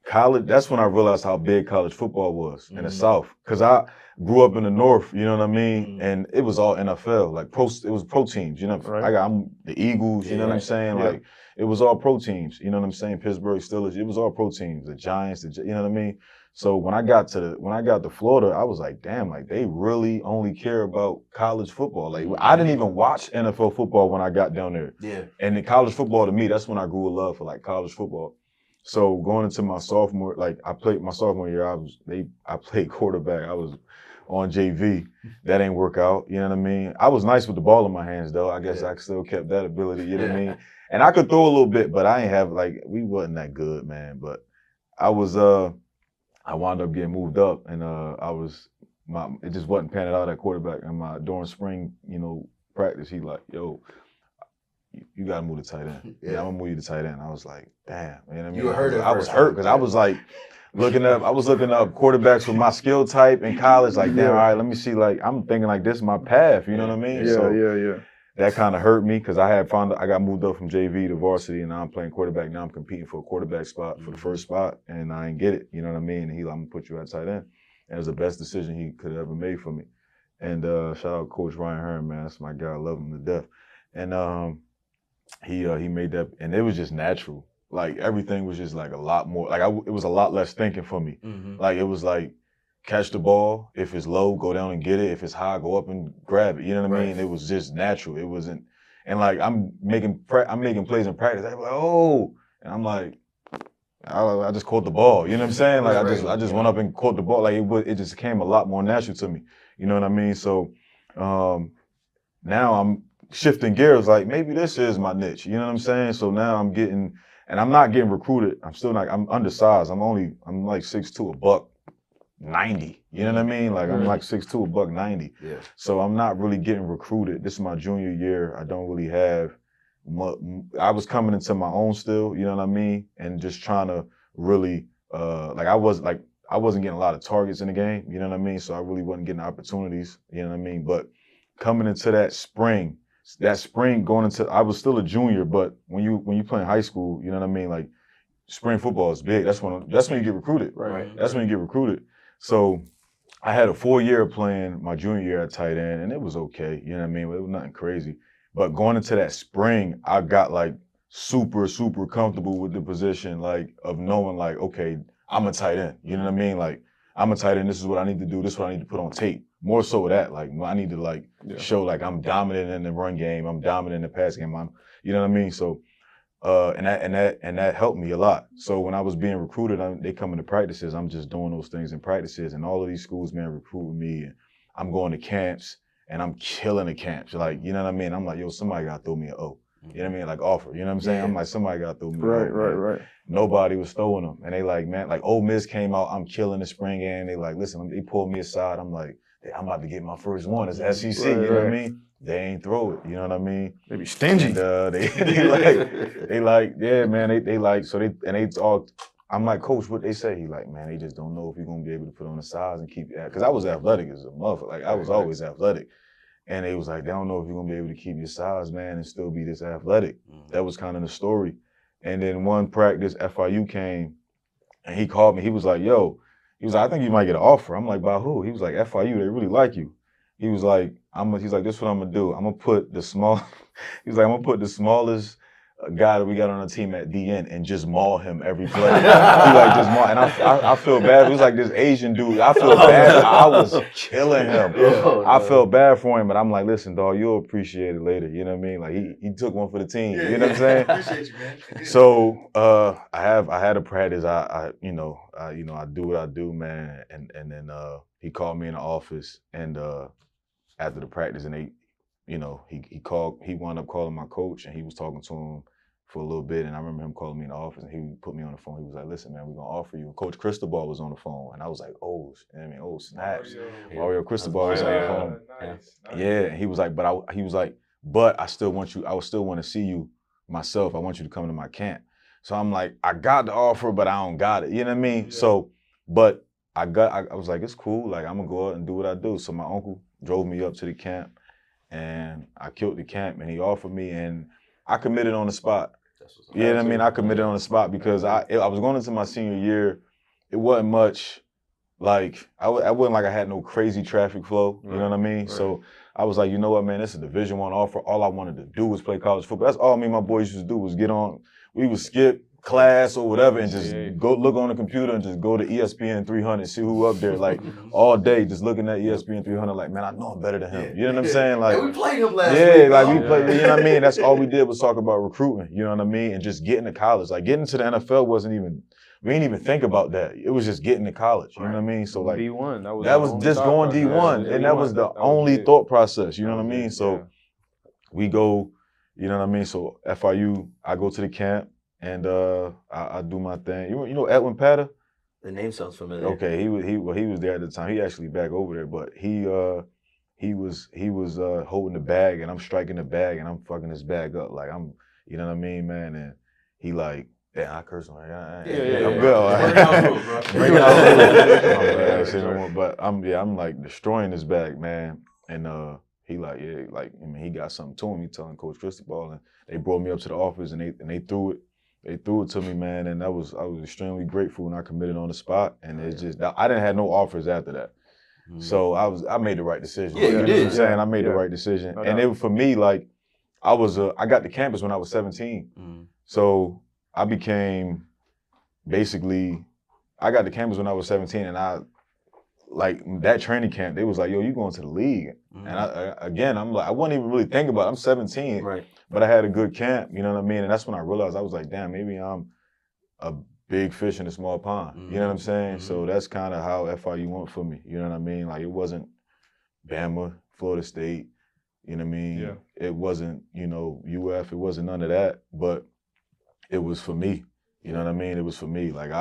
college, that's when I realized how big college football was in the South. Because I grew up in the North, you know what I mean? And it was all NFL, like it was pro teams, you know? I'm the Eagles, you know what I'm saying? Like, it was all pro teams, you know what I'm saying? Pittsburgh Steelers, it was all pro teams, the Giants, you know what I mean? So when I got to Florida, I was like, damn, like they really only care about college football. Like I didn't even watch NFL football when I got down there. Yeah. And the college football to me, that's when I grew a love for like college football. So going into my sophomore, like I played my sophomore year, I played quarterback. I was on JV. That ain't work out, you know what I mean? I was nice with the ball in my hands though. I guess I still kept that ability, you know what I mean? And I could throw a little bit, but I ain't have we wasn't that good, man. But I wound up getting moved up and it just wasn't panning out at quarterback. And during spring, practice, he like, yo, you gotta move to tight end. Yeah, I'm gonna move you to tight end. I was like, damn, man. I mean, you were hurt. I was hurt because I was like looking up quarterbacks with my skill type in college. Like, damn, all right, let me see. Like, I'm thinking like this is my path. You know what I mean? Yeah. That kind of hurt me because I got moved up from JV to varsity, and now I'm playing quarterback. Now I'm competing for a quarterback spot for the first spot, and I ain't get it. You know what I mean? And I'm gonna put you at tight end. And it was the best decision he could have ever made for me. And shout out Coach Ryan Hearn, man. That's my guy. I love him to death. And he made that, and it was just natural. Like everything was just like a lot more. Like it was a lot less thinking for me. Like it was like catch the ball. If it's low, go down and get it. If it's high, go up and grab it. You know what I mean? It was just natural. It wasn't. and like I'm making plays in practice. I'm like, oh, and I'm like, I just caught the ball. You know what I'm saying? Like I just went up and caught the ball. Like it just came a lot more natural to me. You know what I mean? So now I'm shifting gears. Like maybe this is my niche. You know what I'm saying? So now I'm not getting recruited. I'm undersized. I'm like 6'2", $190. You know what I mean? Like I'm like 6'2", $190. Yeah. So I'm not really getting recruited. This is my junior year. I don't really have. I was coming into my own still, you know what I mean, and just trying to really I wasn't getting a lot of targets in the game, you know what I mean. So I really wasn't getting opportunities, you know what I mean. But coming into that spring going into, I was still a junior, but when you play in high school, you know what I mean. Like spring football is big. That's when you get recruited. Right. That's when you get recruited. So I had a 4-year playing my junior year at tight end, and it was okay, you know what I mean. It was nothing crazy. But going into that spring, I got like super, super comfortable with the position, like of knowing like, okay, I'm a tight end. You know what I mean? Like I'm a tight end. This is what I need to do. This is what I need to put on tape. More so with that, like I need to show like I'm dominant in the run game. I'm dominant in the pass game. You know what I mean? So, and that helped me a lot. So when I was being recruited, they come into practices. I'm just doing those things in practices, and all of these schools, man, recruiting me. And I'm going to camps. And I'm killing the camps. Like, you know what I mean? I'm like, yo, somebody got to throw me an O. You know what I mean? Like, offer. You know what I'm saying? I'm like, somebody got to throw me an O. Right. Nobody was throwing them. And they like, man, like, Ole Miss came out. I'm killing the spring game. They like, listen, they pulled me aside. I'm like, hey, I'm about to get my first one. It's SEC. You know what I mean? They ain't throw it. You know what I mean? They be stingy. And, they like, yeah, man. They like, so they all, I'm like, coach, what they say? He like, man, they just don't know if you're going to be able to put on the size and keep it. Because I was athletic as a motherfucker. Like, I was always athletic. And they was like, they don't know if you're going to be able to keep your size, man, and still be this athletic. That was kind of the story. And then one practice, FIU came, and he called me. He was like, yo, he was like, I think you might get an offer. I'm like, by who? He was like, FIU, they really like you. He was like, he's like, this is what I'm going to do. I'm going to put the smallest guy that we got on our team at DN and just maul him every play. He like just maul, and I feel bad. It was like this Asian dude. I feel bad. I was killing him. I felt bad for him, but I'm like, listen, dog, you'll appreciate it later. You know what I mean? Like he took one for the team. You know what I'm saying? Appreciate you, man. So I had a practice. I do what I do, man. And then he called me in the office, and after the practice, and he wound up calling my coach, and he was talking to him for a little bit, and I remember him calling me in the office, and he put me on the phone. He was like, listen, man, we're going to offer you. And Coach Cristobal was on the phone, and I was like, snaps. Mario Cristobal was on the phone. Nice. Yeah, and he was like, but I still want to see you myself. I want you to come to my camp. So I'm like, I got the offer, but I don't got it. You know what I mean? Yeah. So, but I was like, it's cool. Like, I'm going to go out and do what I do. So my uncle drove me up to the camp, and I killed the camp, and he offered me, and I committed on the spot. You know what I mean? I committed on the spot because I was going into my senior year. It wasn't much, like, I wasn't like I had no crazy traffic flow. You know what I mean? Right. So I was like, you know what, man, this is a Division I offer. All I wanted to do was play college football. That's all me and my boys used to do was get on. We would skip class or whatever and just go look on the computer and just go to ESPN 300, see who up there, like all day, just looking at ESPN 300, like, man, I know I'm better than him. You know what I'm saying? Like, we played him last week. Yeah, like we played, you know what I mean? That's all we did was talk about recruiting, you know what I mean? And just getting to college. Like getting to the NFL we didn't even think about that. It was just getting to college, you know what I mean? So like D1, that was just going D1, and that was the only thought process, you know what I mean? So we go, you know what I mean? So FIU, I go to the camp, and I do my thing. You know Edwin Patter? The name sounds familiar. Okay, he was there at the time. He actually back over there, but he was holding the bag, and I'm striking the bag, and I'm fucking his bag up like I'm, you know what I mean, man? And he like, damn, I curse him. I'm good. Breakin House Rules. But I'm like destroying this bag, man. And he like, he got something to him. He telling Coach Cristobal, and they brought me up to the office, and they threw it. They threw it to me, man, and I was extremely grateful, and I committed on the spot. And it's just I didn't have no offers after that, so I made the right decision. Yeah, you did. You know what I'm saying? I made the right decision, and it for me like I got to campus when I was 17, so I became basically I got to campus when I was 17, and I like that training camp. They was like, yo, you going to the league, and I'm like, I wasn't even really thinking about it. I'm 17, right? But I had a good camp, you know what I mean? And that's when I realized, I was like, damn, maybe I'm a big fish in a small pond. You know what I'm saying? So that's kind of how FIU went for me. You know what I mean? Like, it wasn't Bama, Florida State, you know what I mean? Yeah. It wasn't, UF, it wasn't none of that, but it was for me. You know what I mean? It was for me. Like,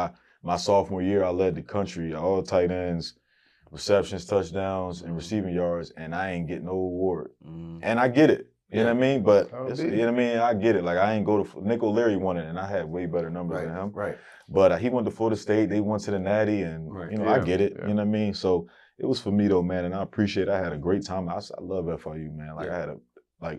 my sophomore year, I led the country, all tight ends, receptions, touchdowns, and receiving yards, and I ain't get no award. And I get it. You know what I mean? But, you know what I mean? I get it. Like, I ain't go to – Nick O'Leary won it, and I had way better numbers than him. Right. But he went to Florida State. They went to the Natty, and, I get it. Yeah. You know what I mean? So it was for me, though, man, and I appreciate it. I had a great time. I love FIU, man. Like, I had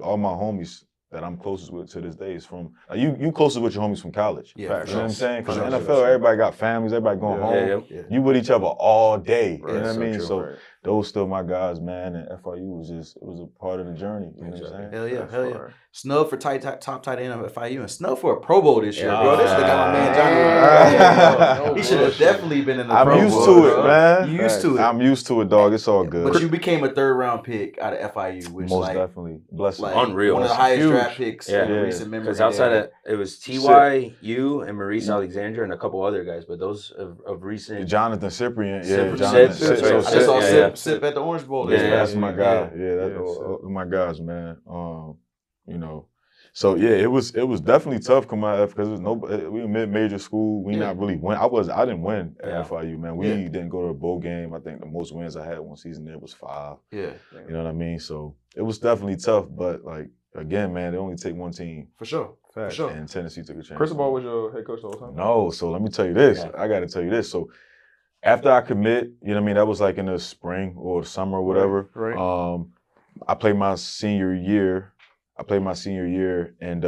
all my homies that I'm closest with to this day is from you closest with your homies from college. Yeah, you know what I'm saying? Because in the NFL, everybody got families, everybody going home. You with each other all day. You know what I mean? So those still my guys, man. And FIU it was a part of the journey. You know what I'm saying? Hell yeah. Snub for top tight end of FIU and snub for a Pro Bowl this year, bro. This got my man Jonnu. He should have definitely been in the Pro Bowl. I'm used to it, man. You used to it. I'm used to it, dog. It's all good. But you became a 3rd round pick out of FIU, which most definitely blessing. Unreal. One of the highest draft picks in recent memory. Because outside of it was T.Y., you, and Maurice Alexander, and a couple other guys, but those of recent. Jonathan Cyprian, Jonathan Sip. I just saw Sip at the Orange Bowl. That's my guy. That's my guys, man. So it was definitely tough coming out of because we were mid-major school. We not really win. I didn't win at FIU, man. We didn't go to a bowl game. I think the most wins I had one season there was 5. Yeah. You know what I mean? So it was definitely tough, but like again, man, they only take one team. For sure. And Tennessee took a chance. Cristobal was your head coach the whole time? No, so let me tell you this. I got to tell you this. So after I commit, you know what I mean? That was like in the spring or summer or whatever. Right. I played my senior year. And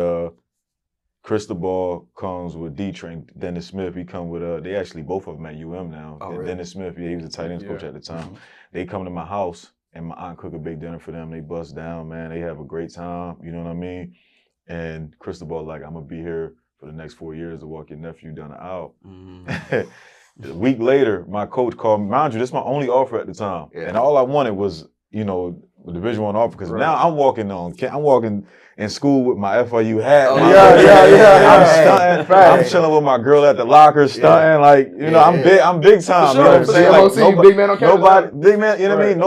Cristobal comes with D-Train, Dennis Smith. He come with they actually both of them at UM now. Really? Dennis Smith, he was the tight ends coach at the time. They come to my house and my aunt cook a big dinner for them. They bust down, man. They have a great time. You know what I mean? And Cristobal like, I'm gonna be here for the next 4 years to walk your nephew down the aisle. A week later, my coach called me. Mind you, this is my only offer at the time, and all I wanted was, the Division I offer, because now I'm walking in school with my FIU hat. I'm stunting. I'm chilling with my girl at the locker, stunting. Like, I'm big time. You know what I'm saying? Like, big man on campus. Big man. You know what I mean?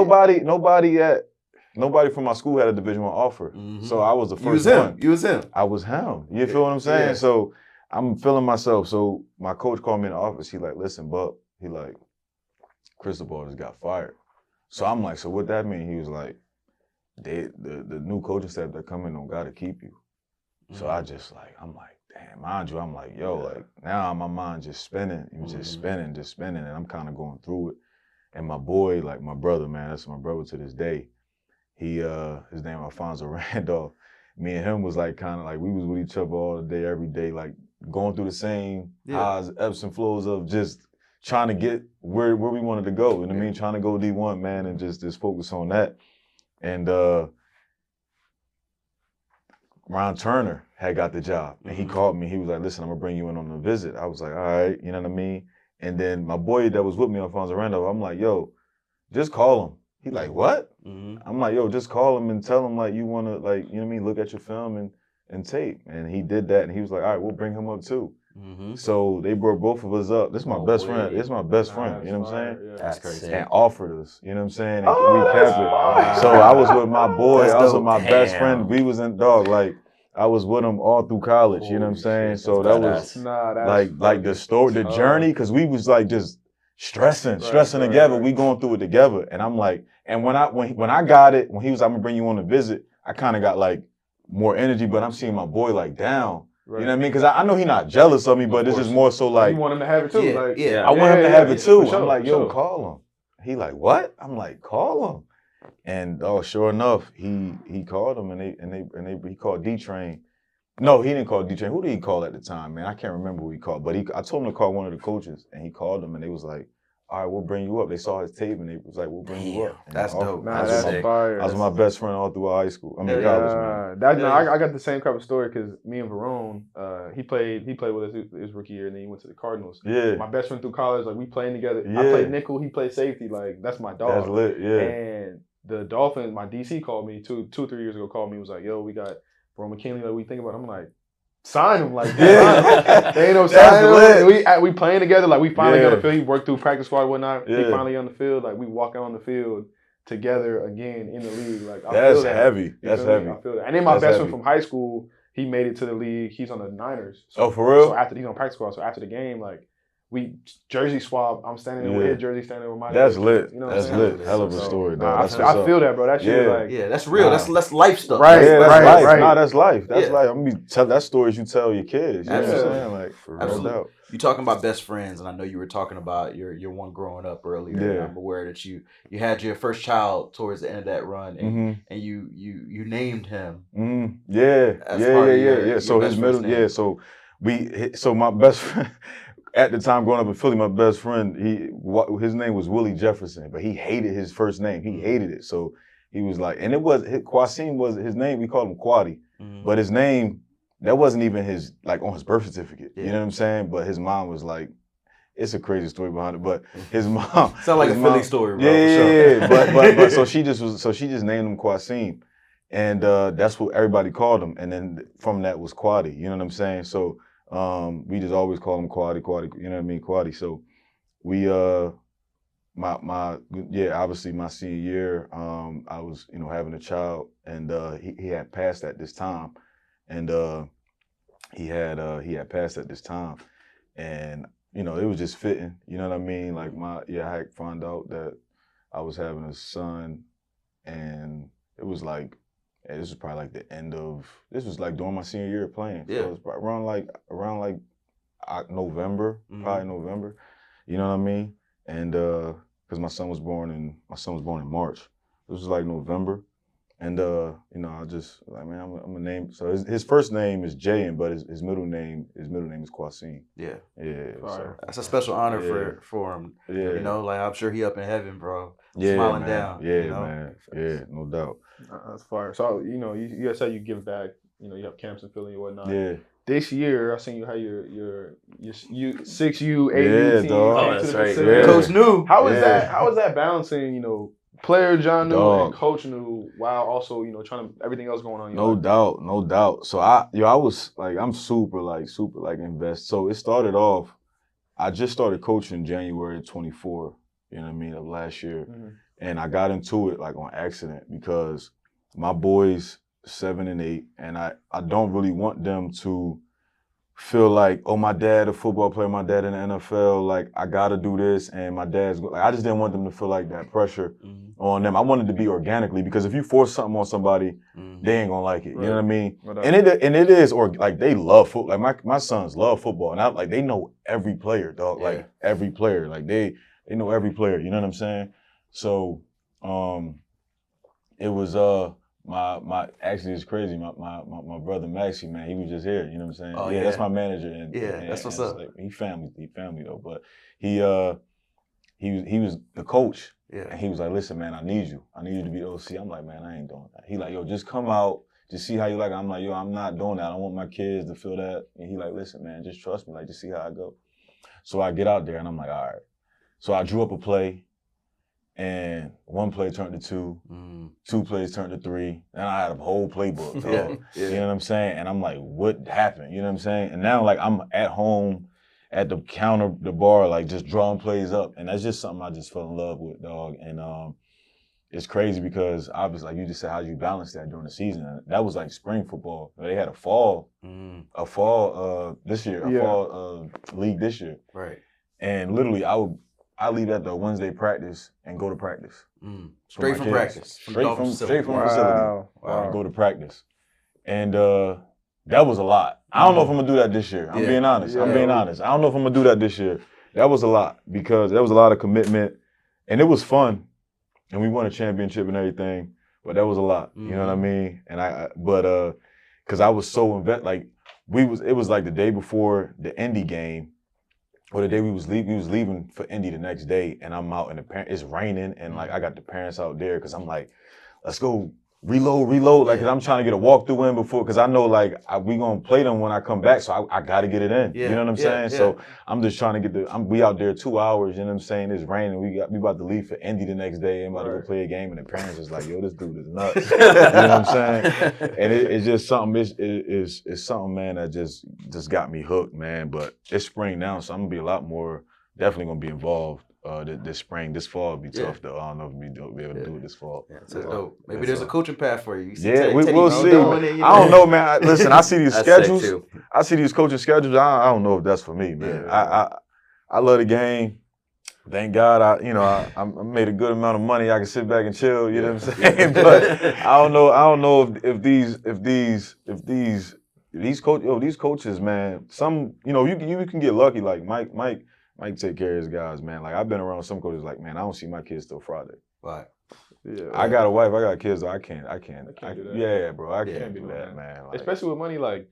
Nobody from my school had a Division I offer. So I was the first one. You was him. I was him. You feel what I'm saying? Yeah. So I'm feeling myself. So my coach called me in the office. He like, listen, Buck. He like, Cristobal just got fired. So I'm like, so what that mean? He was like, the new coaching staff that come in don't gotta keep you. So I'm like, damn, mind you, I'm like, yo, like now my mind just spinning. It was just spinning, and I'm kind of going through it. And my boy, like my brother, man, that's my brother to this day. He, his name Alfonso Randolph. Me and him was like kind of like we was with each other all day, every day, like going through the same highs, ebbs and flows of just trying to get where we wanted to go. You know what I mean? Trying to go D1, man, and just focus on that. And Ron Turner had got the job, and he called me. He was like, listen, I'm going to bring you in on a visit. I was like, all right, you know what I mean? And then my boy that was with me, Alfonso Randolph, I'm like, yo, just call him. He like, what? I'm like, yo, just call him and tell him, like, you want to, like, you know what I mean, look at your film and tape. And he did that, and he was like, all right, we'll bring him up too. So they brought both of us up. This is my best friend. This is my best friend. You know what I'm saying? Yeah. That's crazy. And offered us. You know what I'm saying? And we kept it. So I was with my boy. I was with my best friend. We was in like I was with him all through college. You know what I'm saying? So that was like the story, the journey, because we was like just stressing together. We going through it together. And I'm like, and when I got it, when he was, I'm gonna bring you on a visit, I kind of got like more energy. But I'm seeing my boy like down. Right. You know what I mean? Because I know he's not jealous of me, but this is more so like... You want him to have it too. I want him to have it too. I'm like, yo, call him. He like, what? I'm like, call him. And sure enough, he called him and he called D-Train. No, he didn't call D-Train. Who did he call at the time, man? I can't remember who he called. But I told him to call one of the coaches, and he called him, and they was like, all right, we'll bring you up. They saw his tape, and they was like, we'll bring you up. And that's dope. That's fire. I was my best friend all through high school. I mean, college, man. I got the same type of story because me and Verone, he played with us his rookie year, and then he went to the Cardinals. Yeah. My best friend through college, like we playing together. Yeah. I played nickel, he played safety. Like that's my dog. That's lit. Yeah. And the Dolphins, my DC called me 2-3 years ago. Called me, was like, yo, we got bro, McKinley, like we think about it, I'm like, sign him. Like, Yeah. they ain't no That's sign him. We playing together. Like, we finally got on the field. He worked through practice squad and whatnot. He Yeah. finally on the field. Like, we walk out on the field together again in the league. Like, I That's feel that. heavy. That's heavy. I feel that. And then my That's best friend heavy. from high school, he made it to the league. He's on the Niners. So, Oh, for real? So after he's on practice squad. So after the game, like, we jersey swap. I'm standing there with his jersey, standing there with my That's jersey. lit. You know what That's I'm saying? lit. Hell of a story, dog. I That's what's up. feel that, bro. That shit Yeah. like, Yeah, that's real. Nah. That's life stuff. Right, Yeah, that's right, life. right. Nah, that's life. That's Yeah. life. I mean, that's stories you tell your kids. You know what I'm Absolutely. saying? Like, For no Absolutely. doubt. You talking about best friends, and I know you were talking about your one growing up earlier. And Yeah. I'm aware that you had your first child towards the end of that run, and and you named him. Yeah, As yeah, part yeah, of yeah, your yeah. So best his friend's middle, name. yeah. So my best friend at the time growing up in Philly, my best friend, his name was Willie Jefferson, but he hated his first name. He hated it. So he was like, and Kwasim was his name. We called him Quadi, but his name that wasn't even his like on his birth certificate. Yeah. You know what I'm saying? But his mom was like. It's a crazy story behind it, but his mom Sound like his a Philly mom- story, bro. Yeah, for sure. yeah, yeah. But so she just named him Kwasim, and that's what everybody called him. And then from that was Quadi. You know what I'm saying? So we just always call him Quadi. You know what I mean? Quadi. So we obviously my senior year, I was having a child, and he had passed at this time, and he had passed at this time, and. It was just fitting. You know what I mean? Like I had found out that I was having a son, and it was like, this was probably like this was like during my senior year of playing. Yeah. So it was around like November, probably November. You know what I mean? And because my son was born in March. This was like November. And I just like, man, I'm gonna name. So his first name is Jayan, but his middle name is Kwasim. Yeah. Yeah. So, That's a special honor for him. yeah. Like I'm sure he up in heaven, bro. Yeah, Smiling man. down. Yeah, man. Yeah, no doubt. That's fire. So you said you give back. You have camps in Philly and whatnot. Yeah. This year, I seen you had your 6U AD Yeah, team. dog. Oh, came to that's the right. facility. Yeah. Coach New. How is Yeah. that? How is that balancing? Player Jonnu Dog. and Coach New, while also trying to everything else going on. In your No life? doubt, no doubt. So I was like, I'm super invested. So it started off. I just started coaching January 24. You know what I mean, of last year, and I got into it like on accident because my boys 7 and 8, and I don't really want them to feel like, oh, my dad a football player, my dad in the NFL, like I gotta do this, and my dad's like, I just didn't want them to feel like that pressure on them. I wanted to be organically, because if you force something on somebody, they ain't gonna like it. Right. You know what I mean? No doubt. And it is, or like they love football. Like my sons love football, and they know every player, dog. Yeah. Like every player, like they know every player. You know what I'm saying? So it was my actually it's crazy. My brother Maxie, man, he was just here. You know what I'm saying? Oh, yeah, yeah. that's my manager. And That's what's and up. like, he family though, but he was the coach. Yeah. And he was like, listen, man, I need you to be OC. I'm like, man, I ain't doing that. He like, yo, just come out, just see how you like it. I'm like, yo, I'm not doing that. I don't want my kids to feel that. And he like, listen, man, just trust me, like, just see how I go. So I get out there and I'm like, all right. So I drew up a play, and one play turned to 2, 2 plays turned to 3, and I had a whole playbook. Dog. Yeah. You know what I'm saying? And I'm like, what happened? You know what I'm saying? And now like I'm at home at the counter, the bar, like just drawing plays up. And that's just something I just fell in love with, dog. And it's crazy because obviously, like you just said, how do you balance that during the season? That was like spring football. They had a fall this year, a fall league this year. Right. And literally I leave at the Wednesday practice and go to practice. Straight from practice. Straight from the facility. Wow. Go to practice. And that was a lot. I don't know if I'm gonna do that this year. I'm being honest. I don't know if I'm gonna do that this year. That was a lot because there was a lot of commitment, and it was fun, and we won a championship and everything. But that was a lot. You know what I mean? And because I was so invested. Like it was like the day before the Indy game, or the day we was leaving for Indy the next day, and I'm out and it's raining, and like I got the parents out there because I'm like, let's go reload. Like, cause I'm trying to get a walkthrough in before, cause I know like we gonna play them when I come back, so I gotta get it in. You know what I'm saying? So I'm just trying to get we out there 2 hours. You know what I'm saying? It's raining. We about to leave for Indy the next day. And about to go play a game, and the parents is like, yo, this dude is nuts. You know what I'm saying? And it's just something. It's something, man, that just got me hooked, man. But it's spring now, so I'm gonna be a lot more. Definitely gonna be involved. This spring, this fall would be tough though. I don't know if we'll be able to do it this fall. Yeah, that's dope. Maybe there's a coaching path for you. We'll see. I don't know, man. Listen, I see these schedules. I see these coaching schedules. I don't know if that's for me, man. I love the game. Thank God, I made a good amount of money. I can sit back and chill. You know what I'm saying? But I don't know if these coaches, man. Some, you can get lucky. Like Mike take care of his guys, man. Like, I've been around some coaches like, man, I don't see my kids till Friday. Right. Yeah. I got a wife, I got kids, so I can't do that. Yeah, bro, I can't do that, man. Like, especially with money, like,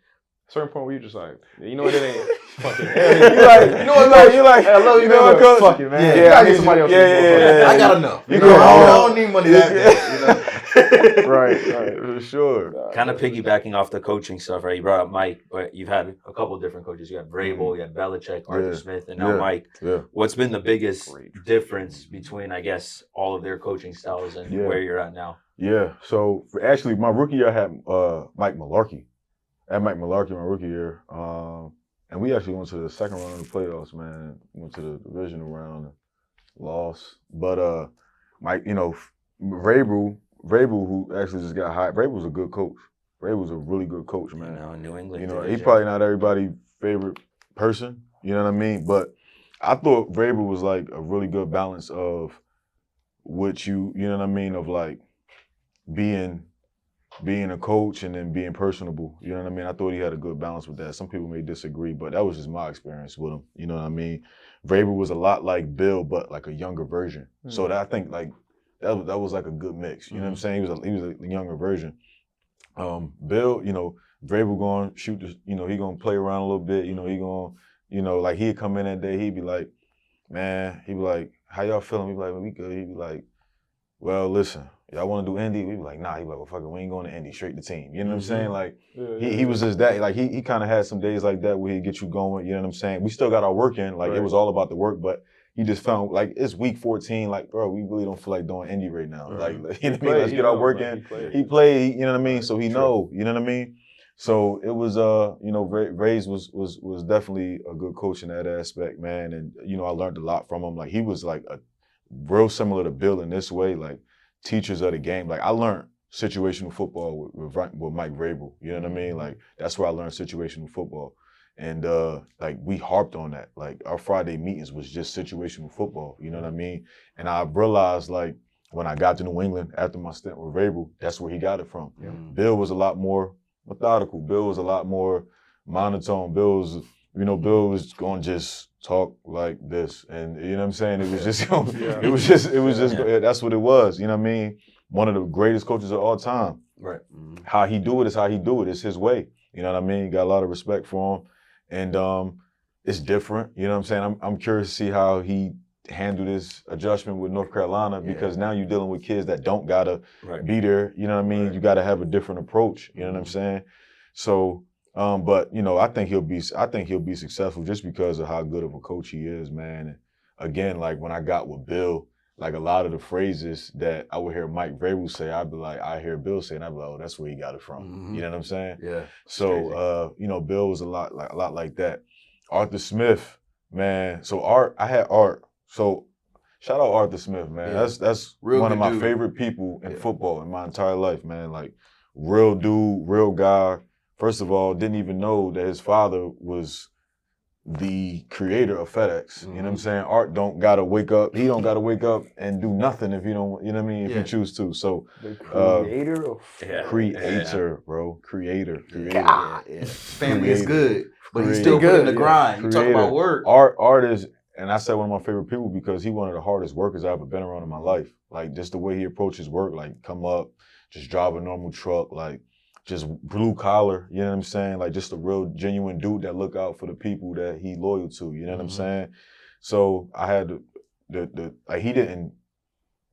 certain point where you're just like, you know what, it ain't fucking. You're like, hey, I love you, man, but fuck it, man. Yeah, I need somebody else. I got enough. I don't need money that bad, Right, for sure. Kind of piggybacking off the coaching stuff, right? You brought up Mike, but you've had a couple of different coaches. You had Vrabel, you had Belichick, Arthur Smith, and now Mike. Yeah. What's been the biggest difference between, I guess, all of their coaching styles and where you're at now? Yeah, so actually, my rookie year I had Mike Mularkey. I had Mike Mularkey my rookie year. And we actually went to the second round of the playoffs, man. Went to the divisional round and lost. But Mike, Vrabel, who actually just got hired, Vrabel was a good coach. Vrabel was a really good coach, man. In New England. He's probably not everybody's favorite person, you know what I mean? But I thought Vrabel was like a really good balance of what you know what I mean, of like being a coach and then being personable, you know what I mean? I thought he had a good balance with that. Some people may disagree, but that was just my experience with him, you know what I mean? Vrabel was a lot like Bill, but like a younger version. Mm-hmm. So I think like that was like a good mix, you know what I'm saying? He was a younger version. Bill, Vrabel going to shoot this, he going to play around a little bit, he going to, like he'd come in that day, he'd be like, man, he'd be like, how y'all feeling? We'd be like, we good. He'd be like, well, listen, y'all want to do Indy? We'd be like, nah. He'd be like, well, fuck it, we ain't going to Indy, straight to team. You know what I'm saying? Like, he was just that. Like, he kind of had some days like that where he'd get you going, you know what I'm saying? We still got our work in. Like, It was all about the work, but he just found, like, it's week 14. Like, bro, we really don't feel like doing Indy right now. Like, you know what I mean? Let's get our work in. He played, you know what I mean? So he know, you know what I mean? So it was, Rays was definitely a good coach in that aspect, man. And, I learned a lot from him. Like, he was like a real similar to Bill in this way, like teachers of the game. Like, I learned situational football with Mike Vrabel. You know what I mean? Like, that's where I learned situational football. And like, we harped on that. Like, our Friday meetings was just situational football. You know what I mean? And I realized, like, when I got to New England after my stint with Vrabel, that's where he got it from. Yeah. Bill was a lot more methodical. Bill was a lot more monotone. Bill was going to just talk like this, and you know what I'm saying? It was just, that's what it was. You know what I mean? One of the greatest coaches of all time. Right. Mm-hmm. How he do it is how he do it. It's his way. You know what I mean? Got a lot of respect for him, and it's different. You know what I'm saying? I'm curious to see how he handled this adjustment with North Carolina, because now you're dealing with kids that don't gotta be there. You know what I mean? Right. You gotta have a different approach. You know what I'm saying? So. But I think he'll be successful just because of how good of a coach he is, man. And again, like when I got with Bill, like a lot of the phrases that I would hear Mike Vrabel say, I'd be like, I hear Bill say, and I'd be like, oh, that's where he got it from. Mm-hmm. You know what I'm saying? Yeah. So Bill was a lot like that. Arthur Smith, man. So I had Art. So shout out Arthur Smith, man. Yeah. That's one of my favorite people in football in my entire life, man. Like, real dude, real guy. First of all, didn't even know that his father was the creator of FedEx. Mm-hmm. You know what I'm saying? Art don't gotta wake up. He don't gotta wake up and do nothing if you don't. You know what I mean? If you choose to. So the creator of creator, bro. Creator. Yeah. Family is good, but he's still good in the grind. You talk about work. Art is, and I said one of my favorite people because he one of the hardest workers I've ever been around in my life. Like, just the way he approaches work, like come up, just drive a normal truck, like. Just blue collar, you know what I'm saying? Like, just a real genuine dude that look out for the people that he loyal to, you know what I'm saying? So I had the he didn't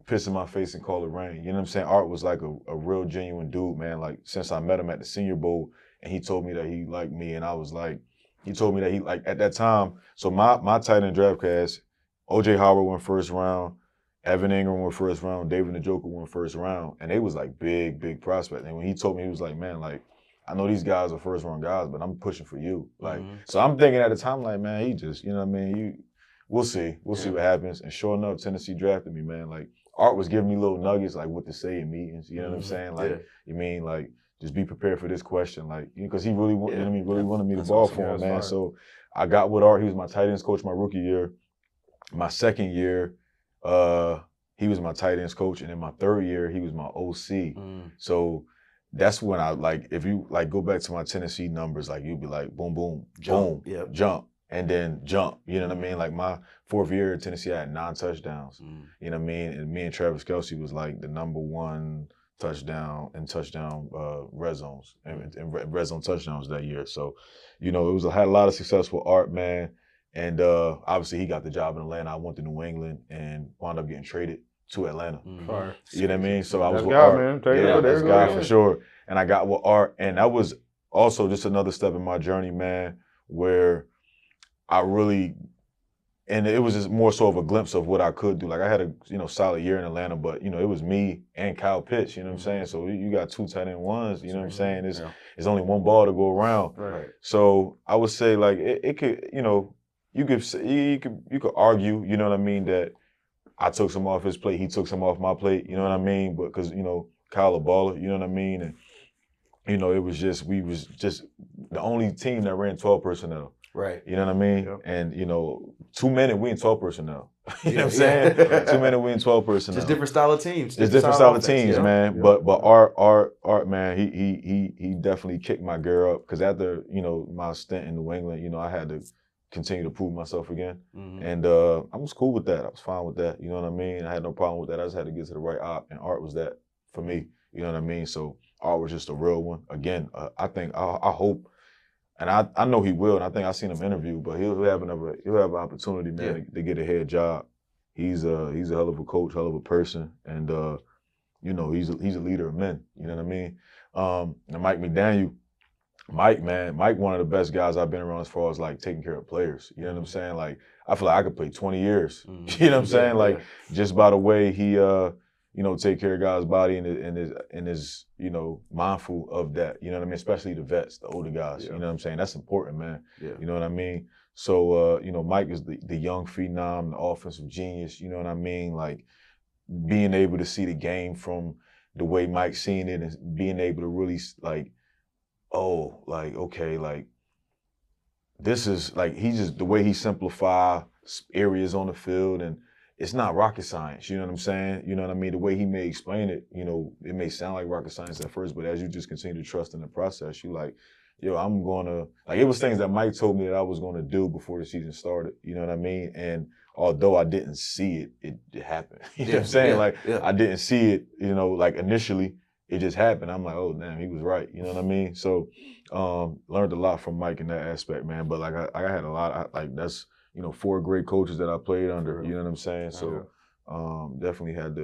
piss in my face and call it rain. You know what I'm saying? Art was like a real genuine dude, man. Like since I met him at the Senior Bowl and he told me that he liked me and I was like, he told me that he like at that time. So my tight end draft class, O.J. Howard went first round, Evan Ingram went first round, David Njoku went first round, and they was like big prospect. And when he told me, he was like, man, like I know these guys are first round guys, but I'm pushing for you. Like, so I'm thinking at the time, like, man, he just, you know what I mean? We'll see what happens. And sure enough, Tennessee drafted me, man. Like Art was giving me little nuggets, like what to say in meetings. You know what I'm saying? Like, you mean like just be prepared for this question, like because he really, really wanted me to ball awesome. For him, man. So I got with Art. He was my tight ends coach my rookie year. My second year, he was my tight ends coach, and in my third year, he was my OC. So that's when I like if you like go back to my Tennessee numbers, like you'd be like boom, boom, jump, boom, jump. And then jump, you know what I mean? Like my fourth year at Tennessee, I had 9 touchdowns. You know what I mean? And me and Travis Kelce was like the #1 touchdown and touchdown red zones and red zone touchdowns that year. So, you know, had a lot of success with Art, man. And obviously he got the job in Atlanta. I went to New England and wound up getting traded to Atlanta. You know what I mean? So I was with Art. Man. That's God for sure. And I got with Art, and that was also just another step in my journey, man, where I really, and it was just more so of a glimpse of what I could do. Like I had a solid year in Atlanta, but it was me and Kyle Pitts. You know what I'm saying? So you got 2 tight end ones. You know what I'm saying? It's only one ball to go around. Right. So I would say like it could you could argue. You know what I mean, that I took some off his plate, he took some off my plate. You know what I mean? But because Kyle a baller. You know what I mean? And it was just we was just the only team that ran 12 personnel. Right. You know what I mean? Yep. And, 2 minutes, we in 12 personnel. You know what I'm saying? 2 minutes, we in 12 personnel. Just different style of teams. It's different style of teams, man. Yep. But Art, man, he definitely kicked my gear up. Because after, my stint in New England, I had to continue to prove myself again. And I was cool with that. I was fine with that. You know what I mean? I had no problem with that. I just had to get to the right op. And Art was that for me. You know what I mean? So Art was just a real one. Again, I hope. And I know he will, and I think I've seen him interview, but he'll have an opportunity, man, to get a head job. He's a hell of a coach, hell of a person, and he's a leader of men. You know what I mean? And Mike McDaniel, Mike, one of the best guys I've been around as far as like taking care of players. You know what I'm saying? Like I feel like I could play 20 years. You know what I'm saying? Like just by the way he take care of guys' body and is mindful of that. You know what I mean? Especially the vets, the older guys. You know what I'm saying? That's important, man. Yeah. You know what I mean? So Mike is the young phenom, the offensive genius. You know what I mean? Like being able to see the game from the way Mike's seen it and being able to really like, this is like the way he simplify areas on the field, and it's not rocket science, you know what I'm saying? You know what I mean? The way he may explain it, it may sound like rocket science at first, but as you just continue to trust in the process, you like, I'm gonna, like it was things that Mike told me that I was gonna do before the season started, you know what I mean? And although I didn't see it, it happened. You know what I'm saying? I didn't see it, like initially, it just happened. I'm like, oh damn, he was right. You know what I mean? So learned a lot from Mike in that aspect, man. But like I had a lot, that's 4 great coaches that I played under. You know what I'm saying? So definitely had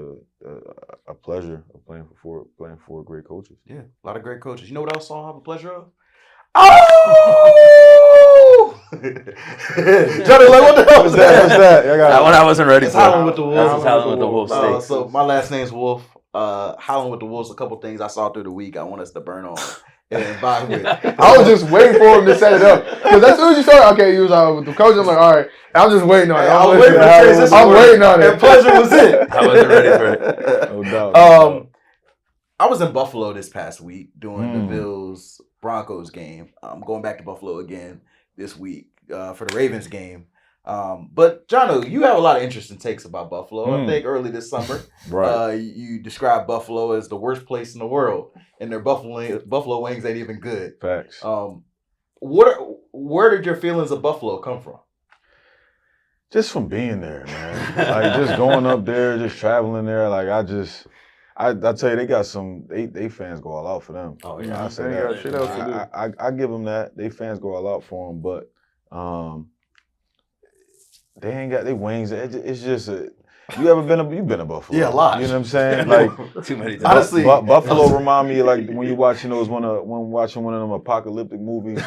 a pleasure of playing for 4 great coaches. Yeah, a lot of great coaches. You know what else I have a pleasure of? Oh! Johnny, like what the hell was that? What's that? That one I wasn't ready for. Howling with the Wolves. Howling with the Wolves. So my last name's Wolf. Howling with the Wolves. A couple things I saw through the week I want us to burn on and vibe with. I was just waiting for him to set it up because as soon as you started, okay, he was out with the coach. I'm like, all right. I'm just waiting on it. I'm waiting on it. And pleasure was it. I wasn't ready for it. No doubt. I was in Buffalo this past week doing the Bills Broncos game. I'm going back to Buffalo again this week for the Ravens game. But Jonnu, you have a lot of interesting takes about Buffalo. I think early this summer, you described Buffalo as the worst place in the world, and their Buffalo wings ain't even good. Facts. Where did your feelings of Buffalo come from? Just from being there, man. Like just going up there, just traveling there. Like I tell you, they got they fans go all out for them. Oh yeah, I say that. Shit else to do. I give them that. They fans go all out for them, but they ain't got their wings. It's just You ever been you've been to Buffalo? Yeah, a lot. You know what I'm saying? Like Too many times. Honestly, Buffalo remind me of like when you watching when watching one of them apocalyptic movies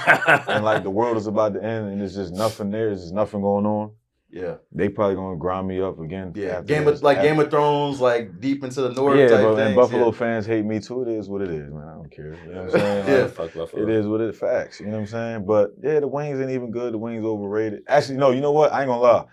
and like the world is about to end and there's just nothing there, there's just nothing going on. Yeah, they probably gonna grind me up again. Yeah, Game of Thrones, like deep into the north. Yeah, type but things. and Buffalo fans hate me too. It is what it is, man. I don't care. You know what I'm saying? Yeah, like, fuck Buffalo. It is what it is. Facts. You know what I'm saying? But yeah, the wings ain't even good. The wings overrated. Actually, no. You know what? I ain't gonna lie.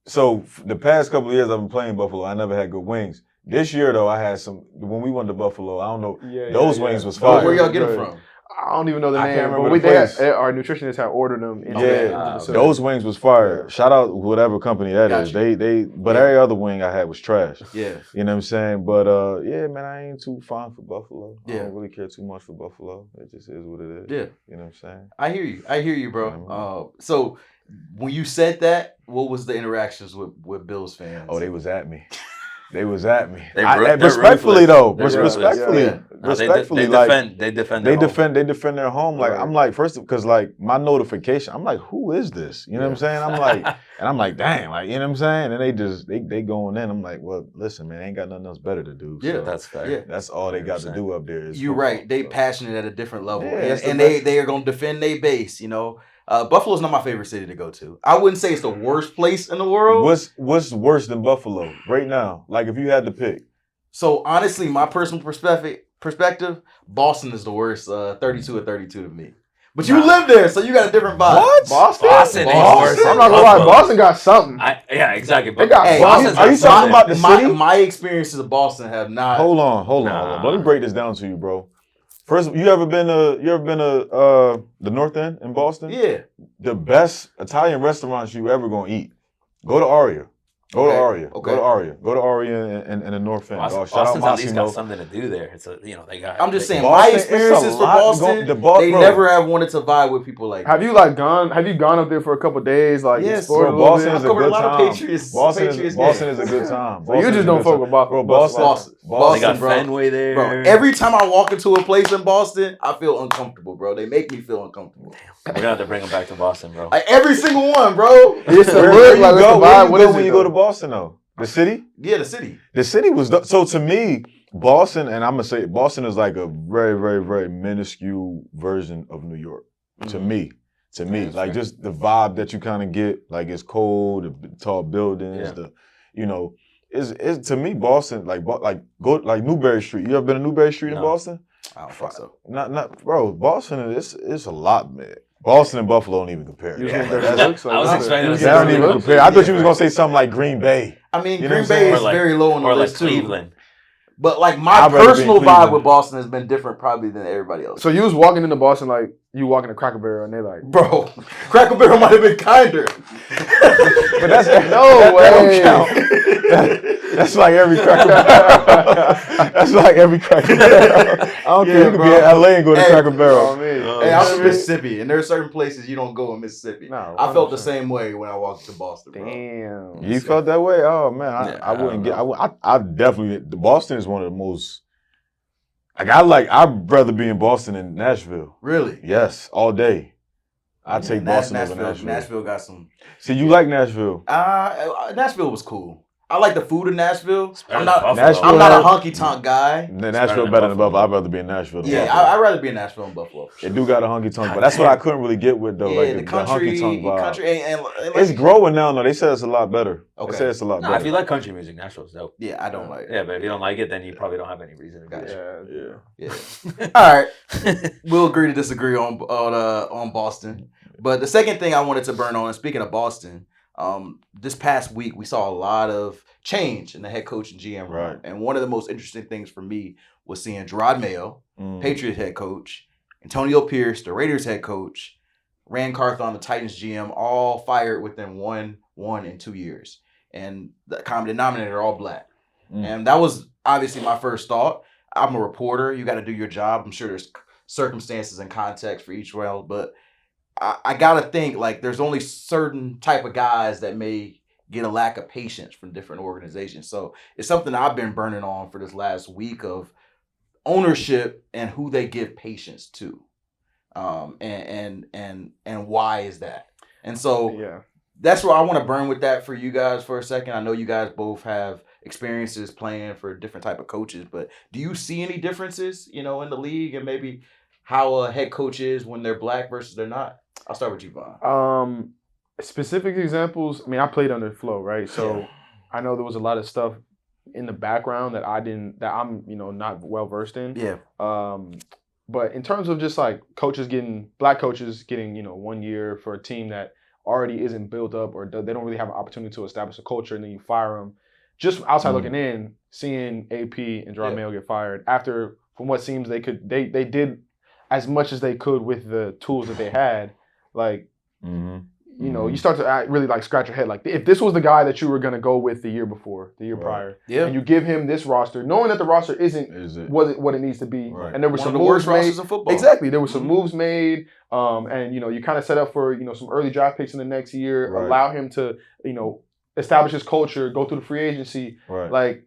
So the past couple of years I've been playing Buffalo. I never had good wings. This year though, I had some. When we went to Buffalo, I don't know. Those wings was fire. Where y'all get them from? I don't even know the I name. can't remember But the place. our nutritionist had ordered them. Those wings was fire. Yeah. Shout out whatever company that is. But every other wing I had was trash. Yeah. You know what I'm saying? But yeah, man, I ain't too fond for Buffalo. I don't really care too much for Buffalo. It just is what it is. Yeah. You know what I'm saying? I hear you, bro. So when you said that, what was the interactions with Bills fans? Oh, they was at me. They was at me. They're Respectfully ruthless. though. They're Respectfully. ruthless. Yeah. Respectfully. They defend they defend their home. Like I'm like, first because like my notification, I'm like, who is this? You know what I'm saying? I'm like, dang, like, you know what I'm saying? And they just they going in. I'm like, well, listen, man, ain't got nothing else better to do. Yeah, so that's fair. Yeah. That's all they got to do up there. Is You're football, right. They so. passionate at a different level. Yeah, and they are gonna defend their base, you know. Buffalo's not my favorite city to go to. I wouldn't say it's the worst place in the world. What's worse than Buffalo right now? Like if you had to pick. So honestly, my personal perspective, Boston is the worst. 32 or 32 to me. But you live there, so you got a different vibe. What? Boston ain't worse. I'm not gonna lie. Boston got something. Yeah, exactly. They got Are you talking about the city? My experiences of Boston have not. Hold on. Let me break this down to you, bro. First, you ever been to the North End in Boston? Yeah. The best Italian restaurants you ever gonna eat. Go to Aria. Go to Aria in the North End. Boston's at least got something to do there. It's they got. I'm just saying, my experiences for Boston, they never have wanted to vibe with people like. Have you gone up there for a couple days? Like, yes, bro, Boston is a good time. Boston is a good time. So you just don't fuck with Boston. Boston, they got bro. Fenway there. Bro, every time I walk into a place in Boston, I feel uncomfortable, bro. They make me feel uncomfortable. We're gonna have to bring them back to Boston, bro. Like every single one, bro. It's the where look, like, go, vibe. What is when it, you go to Boston though? The city? Yeah, the city. The city was so to me, Boston, and I'm gonna say Boston is like a very, very, very minuscule version of New York. To me, like fair. Just the vibe that you kind of get, like it's cold, the tall buildings, is to me Boston like Newberry Street. You ever been to Newberry Street in Boston? I don't think so. Not bro. Boston it's a lot, man. Boston and Buffalo don't even compare. I was expecting they don't even compare. I thought you was gonna say something like Green Bay. I mean, Green Bay is very low on the list too. Cleveland. But like my personal vibe with Boston has been different probably than everybody else. So you was walking into Boston like you walking to Cracker Barrel and they like, bro, Cracker Barrel might have been kinder. But that's no way. That's like every Cracker Barrel. That's like every Cracker Barrel. I don't care. You can be in LA and go to Cracker Barrel. Hey, I'm from Mississippi, and there are certain places you don't go in Mississippi. No, I felt the same way when I walked to Boston, bro. Damn. You felt that way? Oh man, I wouldn't get. I definitely. Boston is one of the most. I'd rather be in Boston than Nashville. Really? Yes, all day. I'd take Boston over Nashville. Nashville got some. See, you like Nashville? Nashville was cool. I like the food in Nashville. I'm not a honky tonk guy. Nashville better than Buffalo. I'd rather be in Nashville than Buffalo. I'd rather be in Nashville than Buffalo. It do got a honky tonk, but that's what I couldn't really get with though. Yeah, like the country honky tonk vibe. And it's growing now. No, they said it's a lot better. Okay. They said it's a lot better. If you like country music, Nashville's dope. Yeah, I don't like it. Yeah, but if you don't like it, then you probably don't have any reason to go. Yeah. All right, we'll agree to disagree on Boston. But the second thing I wanted to burn on, and speaking of Boston, this past week we saw a lot of change in the head coach and GM room. Right. And one of the most interesting things for me was seeing Gerard Mayo, Patriots head coach, Antonio Pierce, the Raiders head coach, Rand Carthon, the Titans GM, all fired within 1 and 2 years. And the common denominator are all black. And that was obviously my first thought. I'm a reporter. You got to do your job. I'm sure there's circumstances and context for each round, but I got to think like there's only certain type of guys that may get a lack of patience from different organizations. So it's something I've been burning on for this last week of ownership and who they give patience to. And why is that? And so that's where I want to burn with that for you guys for a second. I know you guys both have experiences playing for different type of coaches, but do you see any differences, in the league and maybe how a head coach is when they're black versus they're not? I'll start with you, Vaughn. Specific examples. I mean, I played under Flo, right? So I know there was a lot of stuff in the background that I'm not well versed in. Yeah. But in terms of just like black coaches getting 1 year for a team that already isn't built up or they don't really have an opportunity to establish a culture, and then you fire them. Just outside looking in, seeing AP and Gerard Mayo get fired after, from what seems they did as much as they could with the tools that they had, like. You start to really like scratch your head. Like, if this was the guy that you were going to go with the year prior, and you give him this roster, knowing that the roster isn't what it needs to be, and there were some moves made. Rosters in football. Exactly, there were some moves made, and you kind of set up for some early draft picks in the next year. Right. Allow him to establish his culture, go through the free agency. Right. Like,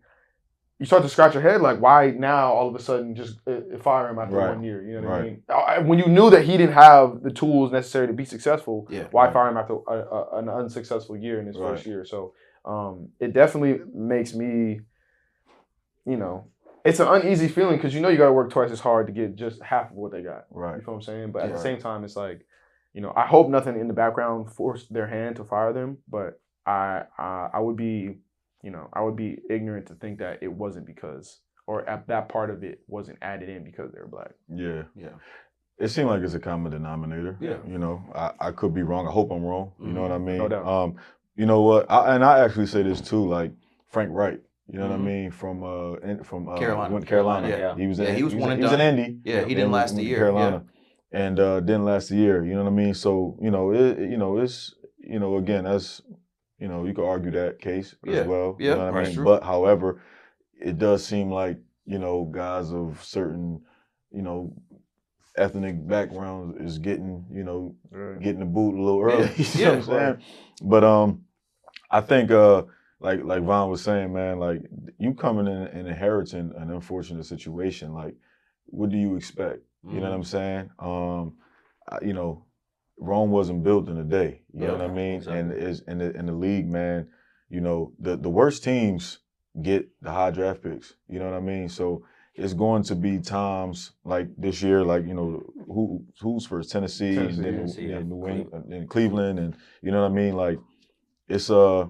you start to scratch your head, like, why now all of a sudden just fire him after 1 year? You know what I mean? When you knew that he didn't have the tools necessary to be successful, why fire him after an unsuccessful year in his first year? So it definitely makes me, it's an uneasy feeling because you got to work twice as hard to get just half of what they got. Right. You feel what I'm saying? But at the same time, it's like, I hope nothing in the background forced their hand to fire them, but I would be... I would be ignorant to think that it wasn't because, or that part of it wasn't added in because they were black. Yeah. It seemed like it's a common denominator. Yeah. I could be wrong. I hope I'm wrong. You know what I mean? No doubt. You know what? I actually say this too. Like Frank Wright. You know what I mean? From Carolina. Went to Carolina. Yeah. He was he was in Indy. Yeah, he didn't last a year. Carolina. And didn't last a year. You know what I mean? So it's again, that's. You could argue that case as well. Yeah, you know what I mean? true. But however, it does seem like, guys of certain, ethnic backgrounds is getting, getting the boot a little early. You know what I'm saying? But I think like Vaughn was saying, man, like you coming in and inheriting an unfortunate situation, like what do you expect? You know what I'm saying? Rome wasn't built in a day. You know what I mean? Exactly. And is in the league, man, the worst teams get the high draft picks. You know what I mean? So it's going to be times like this year, like, who's first? Tennessee and then New England and Cleveland, and you know what I mean? Like it's the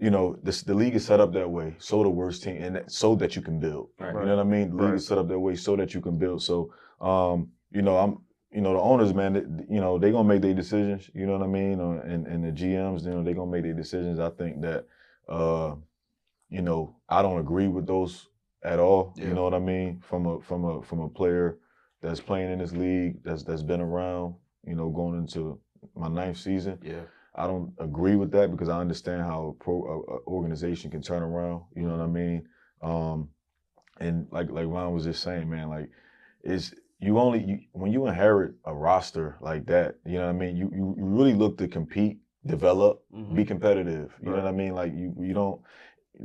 league is set up that way, so the worst team, and so that you can build. Right. You know what I mean? The league is set up that way so that you can build. So the owners, man, they gonna make their decisions. You know what I mean? And the GMs, they gonna make their decisions. I think that, I don't agree with those at all. Yeah. You know what I mean? From a player that's playing in this league, that's been around, going into my 9th season. Yeah. I don't agree with that because I understand how a organization can turn around. You know what I mean? And like Ron was just saying, man, like when you inherit a roster like that, you know what I mean? You really look to compete, develop, be competitive. You know what I mean? Like you don't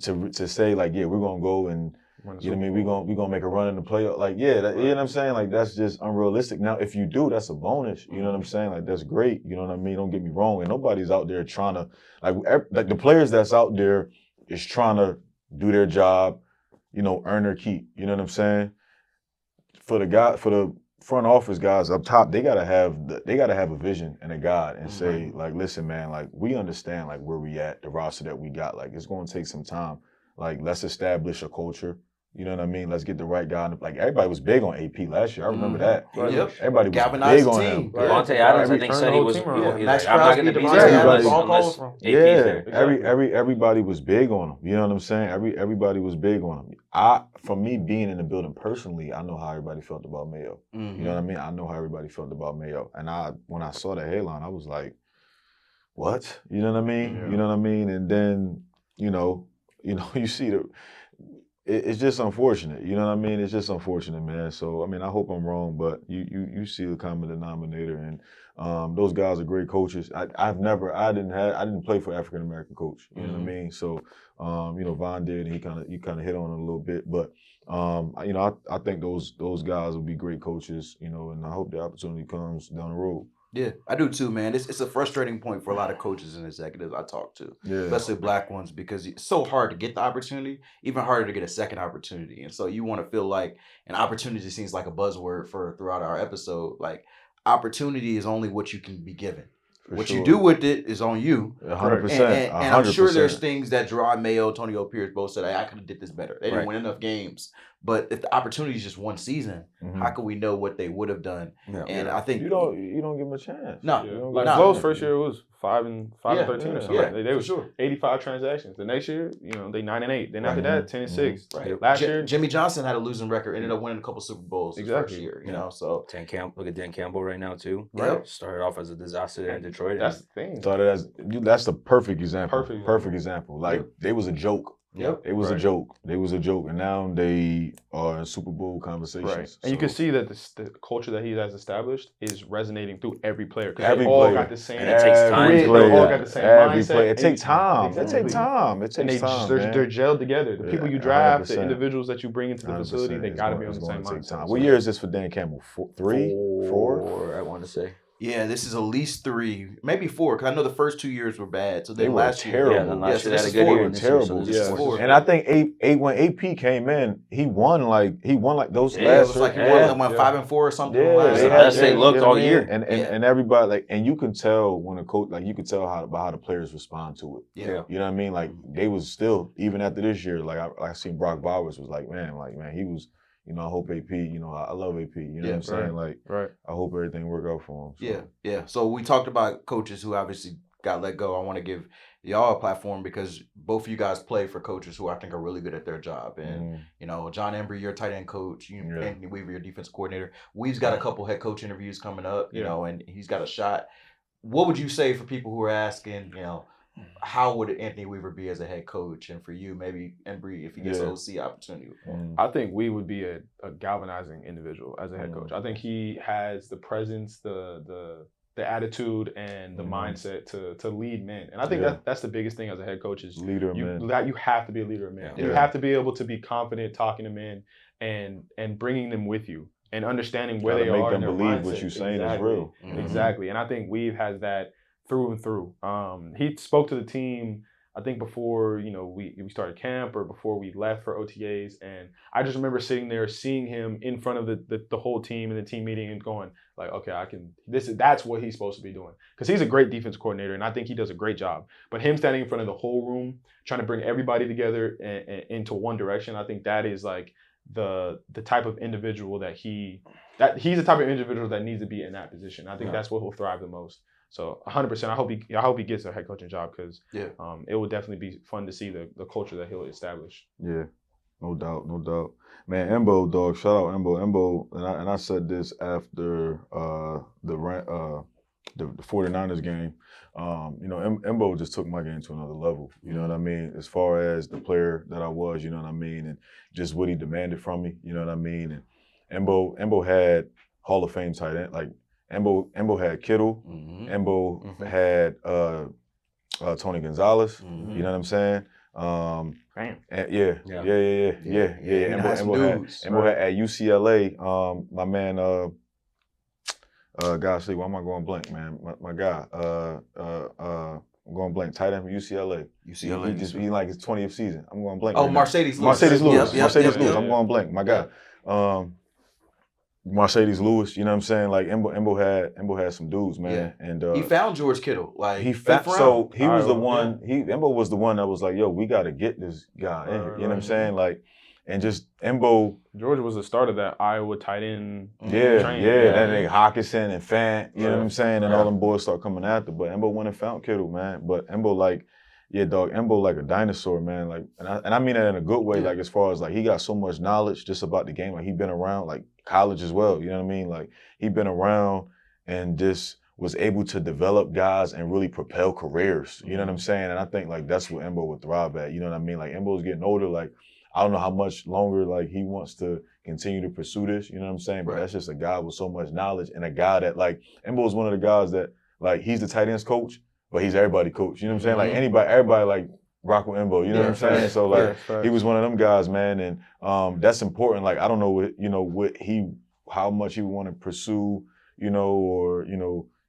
to say like, yeah, we're gonna go and you know what I mean? We're gonna make a run in the playoff. Like, yeah, you know what I'm saying? Like that's just unrealistic. Now, if you do, that's a bonus. You know what I'm saying? Like that's great. You know what I mean? Don't get me wrong. And nobody's out there trying to like the players that's out there is trying to do their job, earn their keep. You know what I'm saying? For the front office guys up top, they gotta have a vision and a guide and say, like, listen, man, like we understand like where we at, the roster that we got. Like it's gonna take some time. Like let's establish a culture. You know what I mean? Let's get the right guy. Like everybody was big on AP last year. I remember that. Yep. Everybody was Galvanized big on team. him. Devontae Adams, I think, said he was. He's Max like, I'm not gonna Crosby, be Devontae there Adams, unless all AP's there. Everybody was big on him. You know what I'm saying? Everybody was big on him. For me, being in the building personally, I know how everybody felt about Mayo. You know what I mean? I know how everybody felt about Mayo. And when I saw that headline, I was like, what? You know what I mean? Yeah. You know what I mean? And then, you see it's just unfortunate. You know what I mean? It's just unfortunate, man. So, I mean, I hope I'm wrong, but you see the common denominator, and those guys are great coaches. I didn't play for African American coach. You know what I mean? So, Von did, and he kind of hit on it a little bit, but I think those guys will be great coaches. And I hope the opportunity comes down the road. Yeah, I do too, man. It's a frustrating point for a lot of coaches and executives I talk to, especially black ones, because it's so hard to get the opportunity, even harder to get a second opportunity. And so you want to feel like an opportunity seems like a buzzword for throughout our episode. Like opportunity is only what you can be given. What you do with it is on you. 100%. And I'm sure there's things that Jerron Mayo, Antonio Pierce both said, I could have did this better. They didn't win enough games. But if the opportunity is just one season, how can we know what they would have done? Yeah. And I think you don't give them a chance. No, like Flo's first year was 5 and 13 or something. Yeah, they was 85 transactions. The next year, they 9 and 8. Then after that, 10 and 6. Right. Last year, Jimmy Johnson had a losing record, ended up winning a couple Super Bowls his first year. You know, so look at Dan Campbell right now too. Right. Started off as a disaster in Detroit. That's the thing. That's the perfect example. Perfect example. Like they was a joke. Yep. It was a joke. They was a joke, and now they are in Super Bowl conversations. Right. And you can see that the culture that he has established is resonating through every player. Because Every they all player. got the same. And it takes time. They all got the same mindset. Player. It takes time. Exactly. It takes time. It takes time. They're gelled together. The people you draft, the individuals that you bring into the facility, they got to be on the same mindset. What year is this for Dan Campbell? 3? 4? I want to say. Yeah, this is at least 3, maybe 4, because I know the first 2 years were bad. So they were terrible. Yeah, so they this had a is good 4. year. Terrible. This is 4. And I think when AP came in, he won like those it last. was like he won 5 and 4 or something. They looked all year. And everybody and you can tell when a coach you can tell how the players respond to it. Yeah. You know what I mean? Like they was still even after this year. Like I seen Brock Bowers was like man, he was. I hope AP, I love AP. You know what I'm saying? Like, I hope everything work out for him. So. Yeah. So we talked about coaches who obviously got let go. I want to give y'all a platform because both of you guys play for coaches who I think are really good at their job. And, John Embry, your tight end coach, Anthony Weaver, your defense coordinator. We've got a couple head coach interviews coming up, and he's got a shot. What would you say for people who are asking, how would Anthony Weaver be as a head coach? And for you, maybe Embry, if he gets an OC opportunity. I think we would be a galvanizing individual as a head coach. I think he has the presence, the attitude, and the mindset to lead men. And I think that's the biggest thing as a head coach is leader of men. That you have to be a leader of men. You have to be able to be confident talking to men and bringing them with you and understanding where they are. Make them believe what you're saying is real. Exactly. And I think Weave has that through and through. He spoke to the team, I think before, we started camp or before we left for OTAs. And I just remember sitting there, seeing him in front of the whole team in the team meeting and going like, okay, that's what he's supposed to be doing. Because he's a great defense coordinator and I think he does a great job. But him standing in front of the whole room, trying to bring everybody together and into one direction, I think that is like the type of individual he's the type of individual that needs to be in that position. I think that's what he'll thrive the most. So 100%, I hope he gets a head coaching job because it will definitely be fun to see the culture that he'll establish. Yeah, no doubt. Man, Embo, dog, shout out Embo, and I said this after the 49ers game. Embo just took my game to another level. You know what I mean? As far as the player that I was, you know what I mean, and just what he demanded from me. You know what I mean? And Embo had Hall of Fame tight end like. Embo had Kittle. Embo had Tony Gonzalez. You know what I'm saying? Embo had at UCLA. My man, gosh, why am I going blank, man? My guy, I'm going blank. Tight end from UCLA. He like his 20th season. I'm going blank. Oh, Mercedes Lewis. Mercedes Lewis. I'm going blank. My guy. Mercedes Lewis, you know what I'm saying? Like Embo had some dudes, man. And he found George Kittle. Like Embo was the one that was like, yo, we gotta get this guy in here. You know what I'm saying? Like, and just Embo. George was the start of that Iowa tight end. That nigga Hawkinson and Fant, you know what I'm saying? And all them boys start coming after. But Embo went and found Kittle, man. But Embo Embo like a dinosaur, man. Like, and I mean that in a good way. Like, as far as like he got so much knowledge just about the game. Like, he been around like college as well. You know what I mean? Like, he been around and just was able to develop guys and really propel careers. You know what I'm saying? And I think like that's what Embo would thrive at. You know what I mean? Like, Embo's getting older. Like, I don't know how much longer like he wants to continue to pursue this. You know what I'm saying? But that's just a guy with so much knowledge and a guy that like Embo is one of the guys that like he's the tight ends coach. But he's everybody coach. You know what I'm saying? Like everybody like rock with Embo. You know what I'm saying? So like he was one of them guys, man. And that's important. Like I don't know how much he would want to pursue, or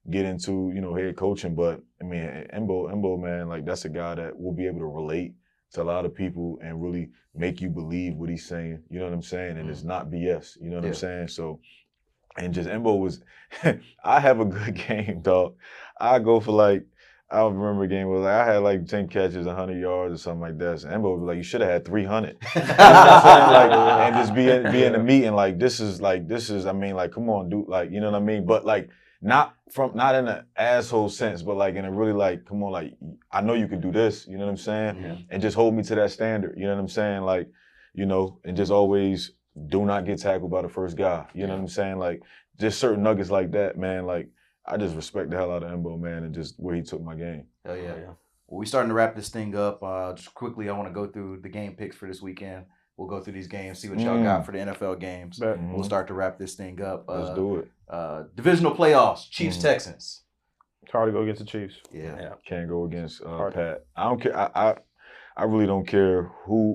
get into, head coaching. But I mean, Embo, man, like that's a guy that will be able to relate to a lot of people and really make you believe what he's saying. You know what I'm saying? And it's not BS. You know what I'm saying? So, and just Embo was, I have a good game, dog. I go for like, I don't remember a game where I had like 10 catches, 100 yards or something like that. So Embo would be like, you should have had 300. You know what I'm saying? Like, and just be in the meeting like, this is, I mean, like, come on, dude. Like, you know what I mean? But like, not in an asshole sense, but like in a really like, come on, like, I know you can do this. You know what I'm saying? Yeah. And just hold me to that standard. You know what I'm saying? Like, and just always do not get tackled by the first guy. You know what I'm saying? Like, just certain nuggets like that, man. Like, I just respect the hell out of Embo, man, and just where he took my game. Hell yeah. Well, we're starting to wrap this thing up. Just quickly, I want to go through the game picks for this weekend. We'll go through these games, see what y'all got for the NFL games. We'll start to wrap this thing up. Let's do it. Divisional playoffs, Chiefs-Texans. It's hard to go against the Chiefs. Yeah. Can't go against Pat. I don't care. I really don't care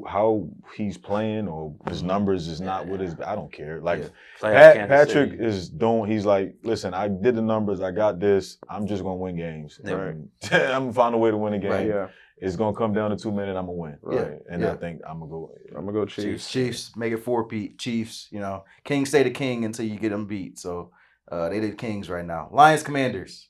how he's playing or his numbers is not what his. I don't care. Like Patrick is doing. He's like, listen, I did the numbers. I got this. I'm just gonna win games. Right. I'm gonna find a way to win a game. Right. Yeah. It's gonna come down to 2 minutes. I'm gonna win. Right. Yeah. And I think I'm gonna go Chiefs. Chiefs make it 4-peat. Chiefs. King stay the king until you get them beat. So they the kings right now. Lions, Commanders.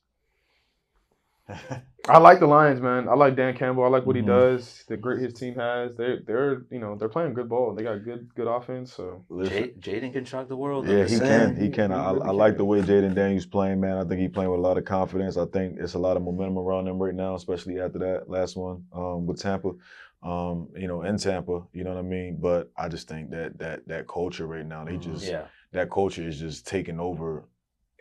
I like the Lions, man. I like Dan Campbell. I like what he does. The grit his team has. They're playing good ball. They got good offense. So Jaden can shock the world. Yeah, he can. He can. I like the way Jaden Daniels playing, man. I think he's playing with a lot of confidence. I think it's a lot of momentum around him right now, especially after that last one with Tampa. In Tampa, you know what I mean? But I just think that culture right now, that culture is just taking over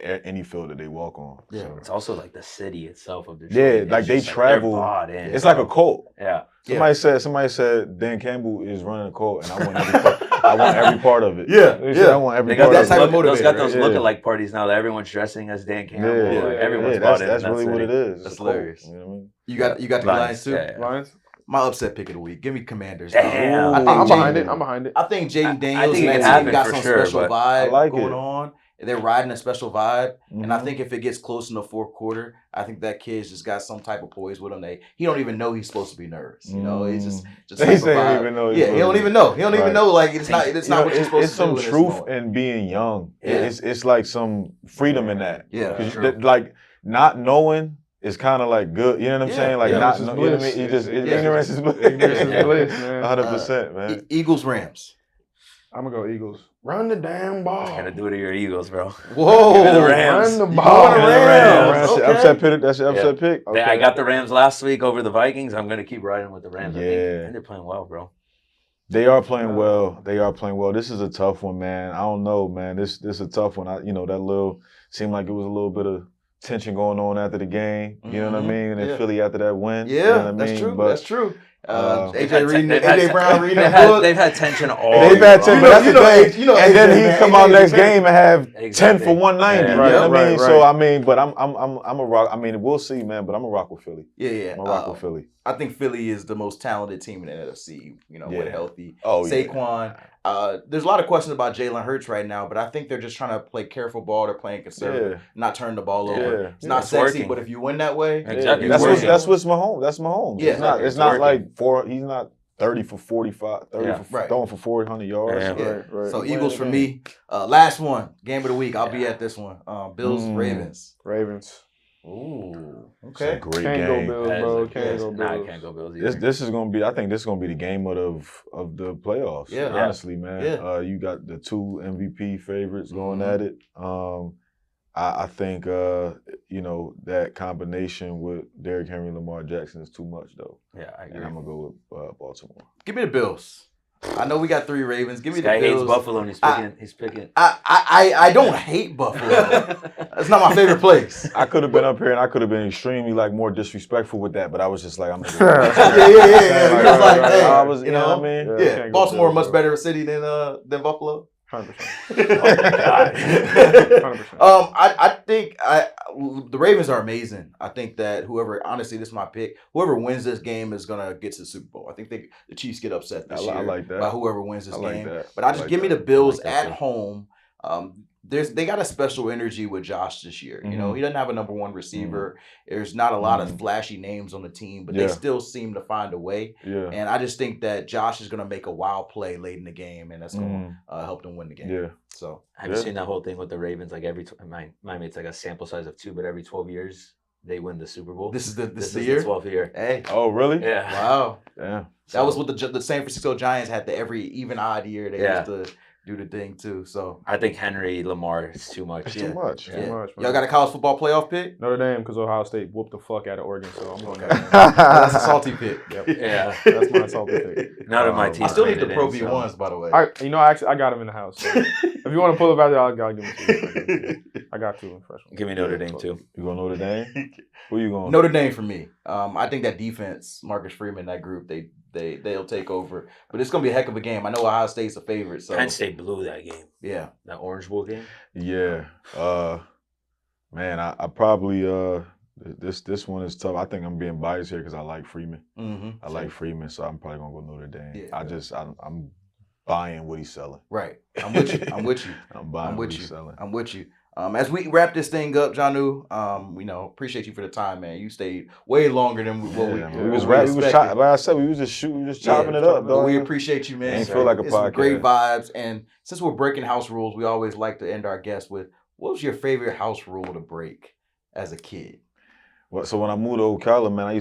any field that they walk on. Yeah. So. It's also like the city itself of Detroit. Yeah, like they travel. It's like a cult. Yeah. Somebody said Dan Campbell is running a cult, and I want every part. I want every part of it. I want every part of it. Those got those lookalike parties now that everyone's dressing as Dan Campbell. Everyone's bought in. That's really what it is. That's hilarious. You know what I mean? You got the Lions too. Lions. My upset pick of the week. Give me Commanders. Damn. I'm behind it. I think Jaden Daniels think it and happened got for some sure, special but vibe going on. They're riding a special vibe, and I Mm-hmm. think if it gets close in the fourth quarter, I think that kid's just got some type of poise with him. He don't even know he's supposed to be nervous. He's just He don't even know. Yeah, he don't even know. He don't even know. Like it's not what you're supposed to do. It's some truth in in being young. Yeah. It's like some freedom in that. Yeah, 'Cause like not knowing is kind of like good. You know what I'm saying? Like not, you know what I mean? Ignorance is bliss. Ignorance is bliss, man. 100%, man. Eagles, Rams. I'm gonna go Eagles. Run the damn ball. Gotta do it to your Eagles, bro. Whoa, Give me the Rams. Run the ball. Give me the Rams. Okay. That's your upset pick. Okay. I got the Rams last week over the Vikings. I'm gonna keep riding with the Rams. Yeah. I think they're playing well, bro. They are playing well. This is a tough one, man. I don't know, man. This is a tough one. Seemed like it was a little bit of tension going on after the game. You know what I mean? And then Philly after that win. Yeah, you know what I mean? that's true. But, That's true. AJ Brown reading the book. They've had tension all. They've had tension, but that's the thing. and then AJ, he man, come out AJ next defense. game and have 10 Exactly. for 190. Yeah. You know what I mean? Right. So I mean, but I'm a rock. I mean, we'll see, man. But I'm a rock with Philly. Yeah. I'm a rock with Philly. I think Philly is the most talented team in the NFC. With healthy Saquon. There's a lot of questions about Jalen Hurts right now, but I think they're just trying to play careful ball. They're playing conservative, not turn the ball over. It's not sexy, working. but if you win that way, Exactly. That's what's Mahomes. That's Mahomes. Yeah, it's not like he's not 30 for 45, 30 for throwing for 400 yards. Yeah. Right. So Eagles for me. Last one, game of the week. I'll be at this one. Bills, Ravens. Ravens. Ooh, It's okay. a great Can't game. go Bills, bro. Can't go Nah, I Bills. can't go Bills either. This is gonna be. I think this is gonna be the game of the playoffs. Yeah. Honestly, man. Yeah. You got the two MVP favorites going at it. I think that combination with Derrick Henry and Lamar Jackson is too much though. Yeah, I agree. And I'm gonna go with Baltimore. Give me the Bills. I know we got 3 Ravens. Give me This guy the Bills. hates Buffalo and he's picking. I don't hate Buffalo. It's not my favorite place. I could have been up here and I could have been extremely more disrespectful with that, but I was just like, I'm gonna go. Yeah. Just like, hey, I was, you know what I mean? Yeah, Baltimore a much better city than Buffalo. 100%. Oh my God. 100%. I think the Ravens are amazing. I think that honestly, this is my pick. Whoever wins this game is gonna get to the Super Bowl. I think the Chiefs get upset this year I like that. by whoever wins this I like game. that. But I just like give me that. the Bills I like that at too. home. they got a special energy with Josh this year. You know, he doesn't have a number one receiver. There's not a lot of flashy names on the team, but they still seem to find a way. Yeah. And I just think that Josh is going to make a wild play late in the game, and that's going to help them win the game. Yeah. So have you seen that whole thing with the Ravens? Like Miami, it's like a sample size of 2, but every 12 years they win the Super Bowl. This is the year? The 12th year. Hey. Oh, really? Yeah. Wow. Yeah. That was what the San Francisco Giants had. Every even odd year they used to do the thing too. So I think Henry Lamar is too much. It's too much. Yeah. Too much, man. Y'all got a college football playoff pick? Notre Dame, because Ohio State whooped the fuck out of Oregon, so I'm going Okay. Notre Dame. That's a salty pick. Yep. Yeah. That's my salty pick. None of my team. I still need made the it Pro in, so. V1s, by the way. I got them in the house. So if you want to pull up out there, I'll give them to you. I got 2 in freshman. Give me Notre Dame too. You going Notre Dame? Who you going? Notre Dame for me. I think that defense, Marcus Freeman, that group, they'll take over. But it's gonna be a heck of a game. I know Ohio State's a favorite. So Penn State blew that game. Yeah. That Orange Bowl game. Yeah. Man, I probably this one is tough. I think I'm being biased here because I like Freeman. I like Freeman, so I'm probably gonna go Notre Dame. Yeah. I'm buying what he's selling. Right. I'm with you. I'm buying what he's selling. I'm with you. As we wrap this thing up, Jonnu, appreciate you for the time, man. You stayed way longer than what we like I said, we was just shooting, we was just chopping it up, though. dog. We appreciate you, man. Ain't feel like a it's podcast. Great vibes. And since we're breaking house rules, we always like to end our guests with, what was your favorite house rule to break as a kid? Well, so when I moved to Ocala, man,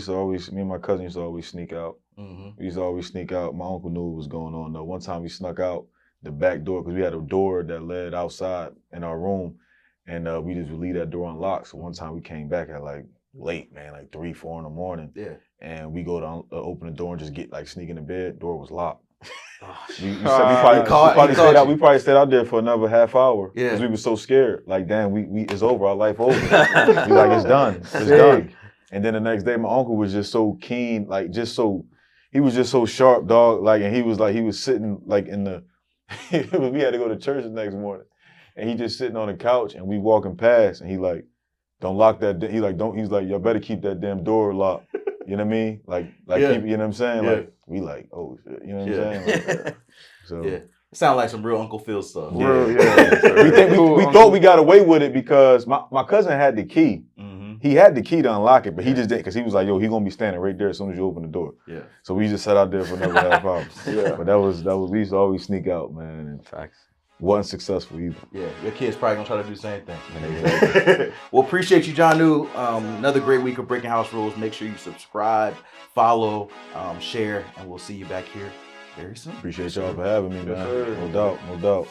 me and my cousin used to always sneak out. We used to always sneak out. My uncle knew what was going on, though. One time we snuck out the back door because we had a door that led outside in our room. And we just would leave that door unlocked. So one time we came back at like late, man, like 3, 4 in the morning. Yeah. And we go to open the door and just get like sneak in the bed. Door was locked. We probably stayed out there for another half hour. Yeah. Because we were so scared. Like, damn, it's over. Our life over. We like, it's done. It's done. And then the next day, my uncle was just so keen, he was just so sharp, dog. Like, and he was sitting like we had to go to church the next morning. And he just sitting on the couch, and we walking past, and he like, don't lock that. He's like, y'all better keep that damn door locked. You know what I mean? Keep, you know what I'm saying? Like, we like, oh shit, you know what I'm saying? Like, so it sounds like some real Uncle Phil stuff. We thought we got away with it because my cousin had the key. He had the key to unlock it, but he just didn't, because he was like, yo, he gonna be standing right there as soon as you open the door. Yeah. So we just sat out there for another half hour. But that was we used to always sneak out, man. And facts. Wasn't successful either. Yeah, your kids probably gonna try to do the same thing. Well, appreciate you, Jonnu. Another great week of Breaking House Rules. Make sure you subscribe, follow, share, and we'll see you back here very soon. Appreciate y'all for having me, man. No doubt.